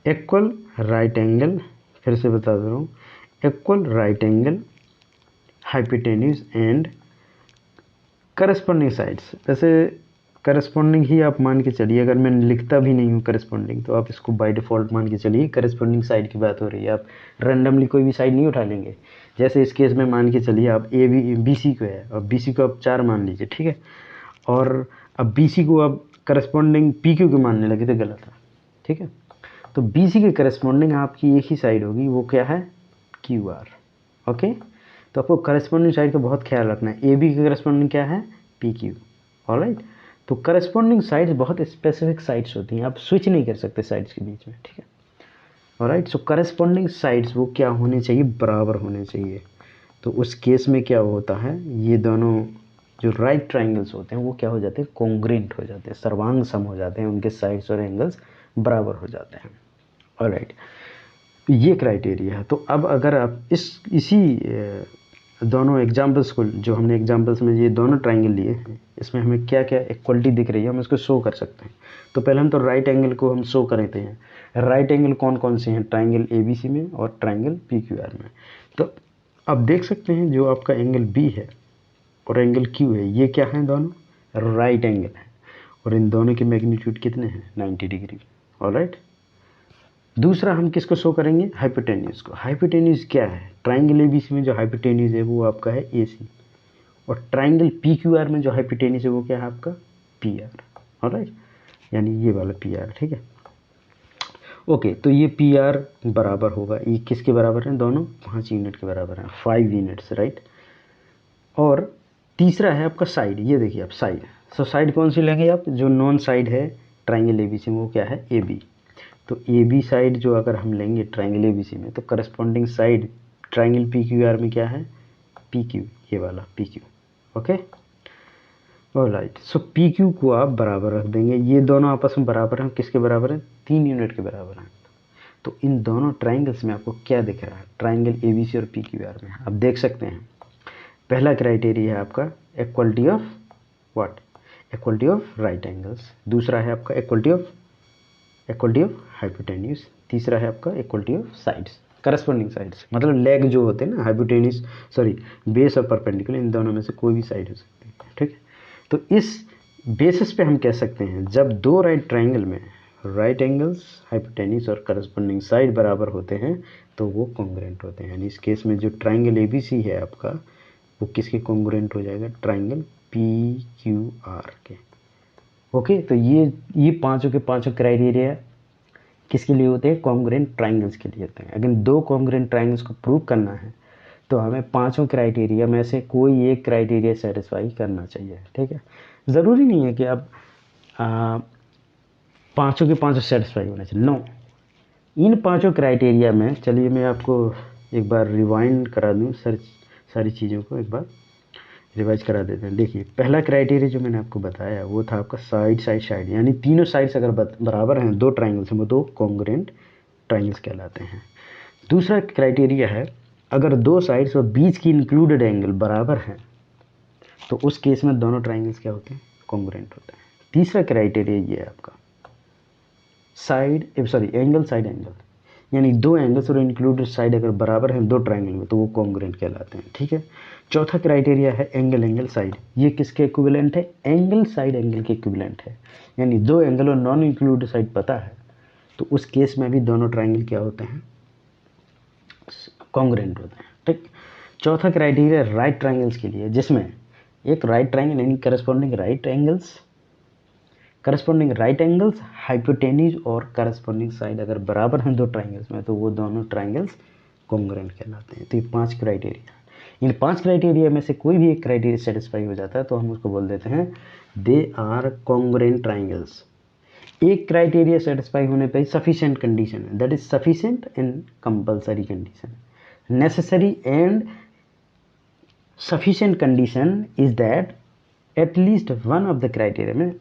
equal right angle, फिर से बता दे रहा हूँ, equal right angle hypotenuse and corresponding sides. वैसे करस्पॉन्डिंग ही आप मान के चलिए, अगर मैं लिखता भी नहीं हूँ करस्पॉन्डिंग तो आप इसको बाय डिफ़ॉल्ट मान के चलिए करस्पॉन्डिंग साइड की बात हो रही है। आप रैंडमली कोई भी साइड नहीं उठा लेंगे, जैसे इस केस में मान के चलिए आप BC को है और BC को आप 4 मान लीजिए। ठीक है, और अब BC को आप करस्पॉन्डिंग PQ को मानने लगे तो गलत है। ठीक है, तो BC के करस्पॉन्डिंग आपकी एक ही साइड होगी, वो क्या है, QR। ओके, तो आपको करस्पॉन्डिंग साइड का बहुत ख्याल रखना है। AB की करस्पॉन्डिंग क्या है, PQ। ऑलराइट, तो करस्पॉन्डिंग साइड्स बहुत स्पेसिफिक साइड्स होती हैं, आप स्विच नहीं कर सकते साइड्स के बीच में। ठीक है, ऑलराइट, सो करस्पॉन्डिंग साइड्स वो क्या होने चाहिए, बराबर होने चाहिए। तो उस केस में क्या होता है, ये दोनों जो राइट ट्राइंगल्स होते हैं वो क्या हो जाते हैं, कॉन्ग्रुएंट हो जाते हैं, सर्वांग सम हो जाते हैं, उनके साइड्स और एंगल्स बराबर हो जाते हैं। ऑलराइट, ये क्राइटेरिया है। तो अब अगर आप इसी दोनों एग्जाम्पल्स को, जो हमने एग्जाम्पल्स में ये दोनों ट्राइंगल लिए हैं, इसमें हमें क्या क्या इक्वलिटी दिख रही है, हम इसको शो कर सकते हैं। तो पहले हम तो राइट एंगल को हम शो करते हैं। राइट एंगल कौन कौन से हैं, ट्राइंगल ABC में और ट्राइंगल PQR में। तो अब देख सकते हैं जो आपका एंगल B है और एंगल Q है, ये क्या है, दोनों राइट एंगल है, और इन दोनों के मैग्नीट्यूड कितने हैं, 90 डिग्री। ऑलराइट, दूसरा हम किसको शो करेंगे, हाइपोटेन्यूज को। हाइपोटेन्यूज क्या है, ट्राइंगल ABC में जो हाइपोटेन्यूज है वो आपका है AC, और ट्राइंगल PQR में जो हाइपोटेन्यूज है वो क्या है आपका PR। ऑलराइट, यानी ये वाला PR। ठीक है, ओके, तो ये PR बराबर होगा, ये किसके बराबर है, दोनों 5 यूनिट के बराबर हैं, 5 यूनिट्स। राइट, और तीसरा है आपका साइड, ये देखिए आप साइड, सो साइड कौन सी लेंगे आप, जो नॉन साइड है ट्राइंगल ABC में वो क्या है, AB। तो AB साइड जो अगर हम लेंगे ट्राइंगल ABC में, तो करस्पॉन्डिंग साइड ट्राइंगल PQR में क्या है, PQ, ये वाला PQ। ओके, ऑलराइट, सो PQ को आप बराबर रख देंगे, ये दोनों आपस में बराबर हैं, किसके बराबर हैं, 3 यूनिट के बराबर हैं। तो इन दोनों ट्राइंगल्स में आपको क्या दिख रहा है, ट्राइंगल ABC और PQR में आप देख सकते हैं, पहला क्राइटेरिया है आपका equality of what, equality of right angles. दूसरा है आपका इक्वलिटी ऑफ हाइपोटेन्यूज। तीसरा है आपका equality of sides, corresponding sides, मतलब लेग जो होते हैं ना, हाइपोटेन्यूज सॉरी बेस और परपेंडिकुलर, इन दोनों में से कोई भी साइड हो सकती है। ठीक है, तो इस बेसिस पे हम कह सकते हैं जब दो राइट ट्राइंगल में राइट एंगल्स, हाइपोटेन्यूज और करस्पॉन्डिंग साइड बराबर होते हैं तो वो कॉन्ग्रुएंट होते हैं। यानी इस केस में जो ट्राइंगल ABC है आपका, वो किसके कॉन्ग्रुएंट हो जाएगा, ट्राइंगल PQR के। ओके, तो ये पांचों के पांचों क्राइटेरिया किसके लिए होते हैं, कॉन्ग्रुएंट ट्राइंगल्स के लिए होते हैं। अगर दो कॉन्ग्रुएंट ट्राइंगल्स को प्रूव करना है तो हमें पांचों क्राइटेरिया में से कोई एक क्राइटेरिया सेटिस्फाई करना चाहिए। ठीक है, ज़रूरी नहीं है कि आप पांचों के पांचों सेटिस्फाई होना चाहिए, नो। इन पांचों क्राइटेरिया में, चलिए मैं आपको एक बार रिवाइंड करा दूँ, सारी चीज़ों को एक बार रिवाइज करा देते हैं। देखिए, पहला क्राइटेरिया जो मैंने आपको बताया वो था आपका साइड, यानी तीनों साइड्स अगर बराबर हैं दो ट्राइंगल्स में, वो दो कॉन्ग्रुएंट ट्राइंगल्स कहलाते हैं। दूसरा क्राइटेरिया है अगर दो साइड्स और बीच की इंक्लूडेड एंगल बराबर हैं तो उस केस में दोनों ट्राइंगल्स क्या होते हैं, कॉन्ग्रुएंट होते हैं। तीसरा क्राइटेरिया ये है आपका एंगल साइड एंगल, यानी दो एंगल्स और इंक्लूडेड साइड अगर बराबर हैं दो ट्राइंगल में तो वो कॉन्ग्रुएंट कहलाते हैं। ठीक है, चौथा क्राइटेरिया है एंगल साइड। ये किसके इक्विवेलेंट है, एंगल साइड एंगल के इक्विवेलेंट है, यानी दो एंगल और नॉन इंक्लूडेड साइड पता है तो उस केस में भी दोनों ट्राइंगल क्या होते हैं, कॉन्ग्रुएंट होते हैं। ठीक, चौथा क्राइटेरिया राइट ट्राइंगल्स के लिए, जिसमें एक राइट ट्राइंगल यानी करस्पॉन्डिंग राइट एंगल्स, हाइपोटेन्यूज और करस्पॉन्डिंग साइड अगर बराबर हैं दो ट्राइंगल्स में तो वो दोनों ट्राइंगल्स कॉन्ग्रुएंट कहलाते हैं। तो ये 5 क्राइटेरिया, इन 5 क्राइटेरिया में से कोई भी एक क्राइटेरिया सेटिस्फाई हो जाता है तो हम उसको बोल देते हैं दे आर कॉन्ग्रुएंट ट्राइंगल्स। एक क्राइटेरिया सेटिस्फाई होने पर सफिशिएंट कंडीशन है, that is sufficient and compulsory condition. Necessary and sufficient condition is that at least one of the criteria में,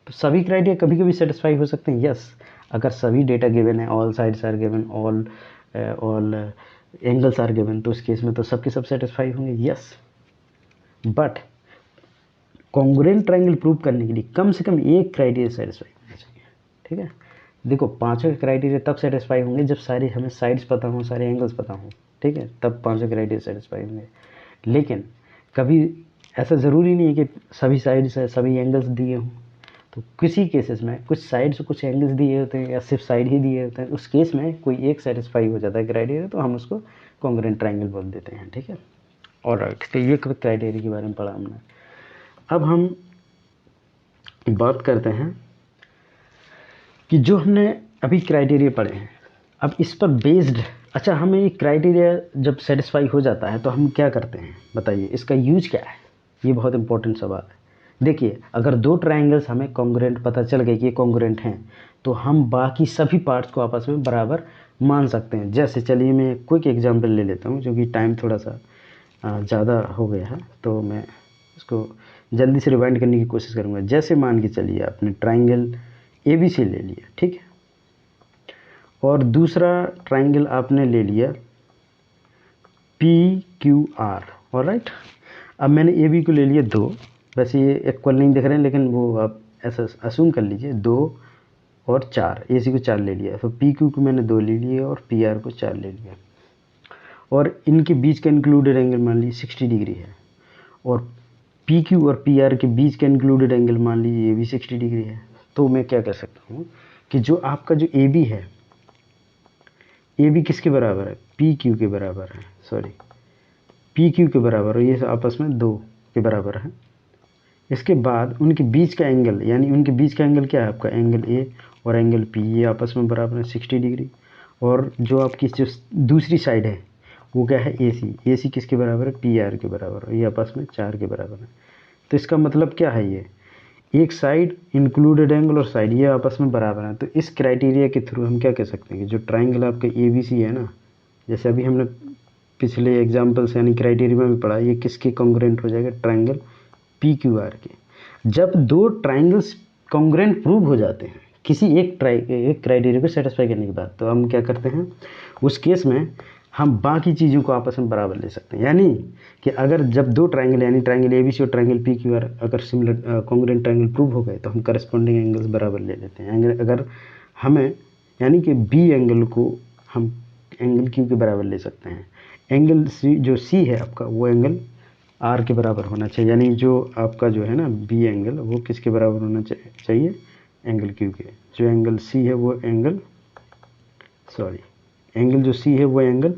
तो सभी क्राइटेरिया कभी कभी सेटिस्फाई हो सकते हैं, यस, अगर सभी डेटा गिवन है, all sides are given, all angles are given, तो उस केस में तो सबके सब सेटिस्फाई होंगे, yes. But congruent triangle prove करने के लिए कम से कम एक क्राइटेरिया सेटिस्फाई होना चाहिए। ठीक है, देखो पांचों क्राइटेरिया तब सेटिस्फाई होंगे जब सारे हमें साइड्स पता हों, सारे एंगल्स पता हों। ठीक है, तब पांचों क्राइटेरिया सेटिस्फाई होंगे। लेकिन कभी ऐसा ज़रूरी नहीं है कि सभी साइड्स सभी एंगल्स दिए हों, तो किसी केसेस में कुछ साइड्स कुछ एंगल्स दिए होते हैं या सिर्फ साइड ही दिए होते हैं, उस केस में कोई एक सेटिस्फाई हो जाता है क्राइटेरिया तो हम उसको कॉन्ग्रुएंट ट्राइंगल बोल देते हैं। ठीक है, ऑलराइट, तो ये क्राइटेरिया के बारे में पढ़ा हमने। अब हम बात करते हैं कि जो हमने अभी क्राइटेरिया पढ़े हैं, अब इस पर बेस्ड, अच्छा हमें ये क्राइटेरिया जब सेटिस्फाई हो जाता है तो हम क्या करते हैं, बताइए इसका यूज क्या है, ये बहुत इंपॉर्टेंट सवाल है। देखिए, अगर दो ट्राइंगल्स हमें कॉन्ग्रुएंट पता चल गए कि ये कॉन्ग्रुएंट हैं तो हम बाकी सभी पार्ट्स को आपस में बराबर मान सकते हैं। जैसे चलिए मैं क्विक एग्जांपल ले लेता हूँ, क्योंकि टाइम थोड़ा सा ज़्यादा हो गया है तो मैं इसको जल्दी से रिवाइंड करने की कोशिश करूँगा। जैसे मान के चलिए आपने ट्राइंगल ABC ले लिया, ठीक है, और दूसरा ट्राइंगल आपने ले लिया PQR, ऑलराइट। अब मैंने AB को ले लिया 2, वैसे ये इक्वल नहीं दिख रहे हैं लेकिन वो आप ऐसा असूम कर लीजिए, 2 और 4, AC को 4 ले लिया, तो PQ को मैंने 2 ले लिए और PR को 4 ले लिया, और इनके बीच का इंक्लूडेड एंगल मान लीजिए 60 डिग्री है, और PQ और PR के बीच का इंक्लूडेड एंगल मान लीजिए ये भी 60 डिग्री है। तो मैं क्या कर सकता हूँ कि जो आपका जो AB है, AB किसके बराबर है, PQ के बराबर है, PQ के बराबर, और ये आपस में 2 के बराबर है। इसके बाद उनके बीच का एंगल, यानी उनके बीच का एंगल क्या है आपका, एंगल A और एंगल P, ये आपस में बराबर है 60 डिग्री। और जो आपकी जो दूसरी साइड है वो क्या है, AC किसके बराबर है, PR के बराबर है, ये आपस में 4 के बराबर है। तो इसका मतलब क्या है, ये एक साइड इंक्लूडेड एंगल और साइड ये आपस में बराबर है। तो इस क्राइटेरिया के थ्रू हम क्या कह सकते हैं कि जो ट्राइंगल आपका ABC है ना, जैसे अभी हमने पिछले एग्जाम्पल्स यानी क्राइटेरिया में भी पढ़ा, ये किसके कॉन्ग्रुएंट हो जाएगा, ट्राइंगल PQR के। जब दो ट्राइंगल्स कॉन्ग्रुएंट प्रूव हो जाते हैं किसी एक क्राइटेरिया को सेटिस्फाई करने के बाद, तो हम क्या करते हैं उस केस में हम बाकी चीज़ों को आपस में बराबर ले सकते हैं। यानी कि अगर जब दो ट्राइंगल यानी ट्राइंगल एबीसी और ट्राइंगल पी क्यू आर अगर सिमिलर कॉन्ग्रुएंट ट्राइंगल प्रूव हो गए तो हम करस्पॉन्डिंग एंगल्स बराबर ले लेते हैं। अगर हमें यानी कि बी एंगल को हम एंगल क्यू के बराबर ले सकते हैं। एंगल सी जो सी है आपका वो एंगल आर के बराबर होना चाहिए। यानी जो आपका जो है ना बी एंगल वो किसके बराबर होना चाहिए, एंगल क्यू के। जो एंगल सी है वो एंगल जो सी है वो एंगल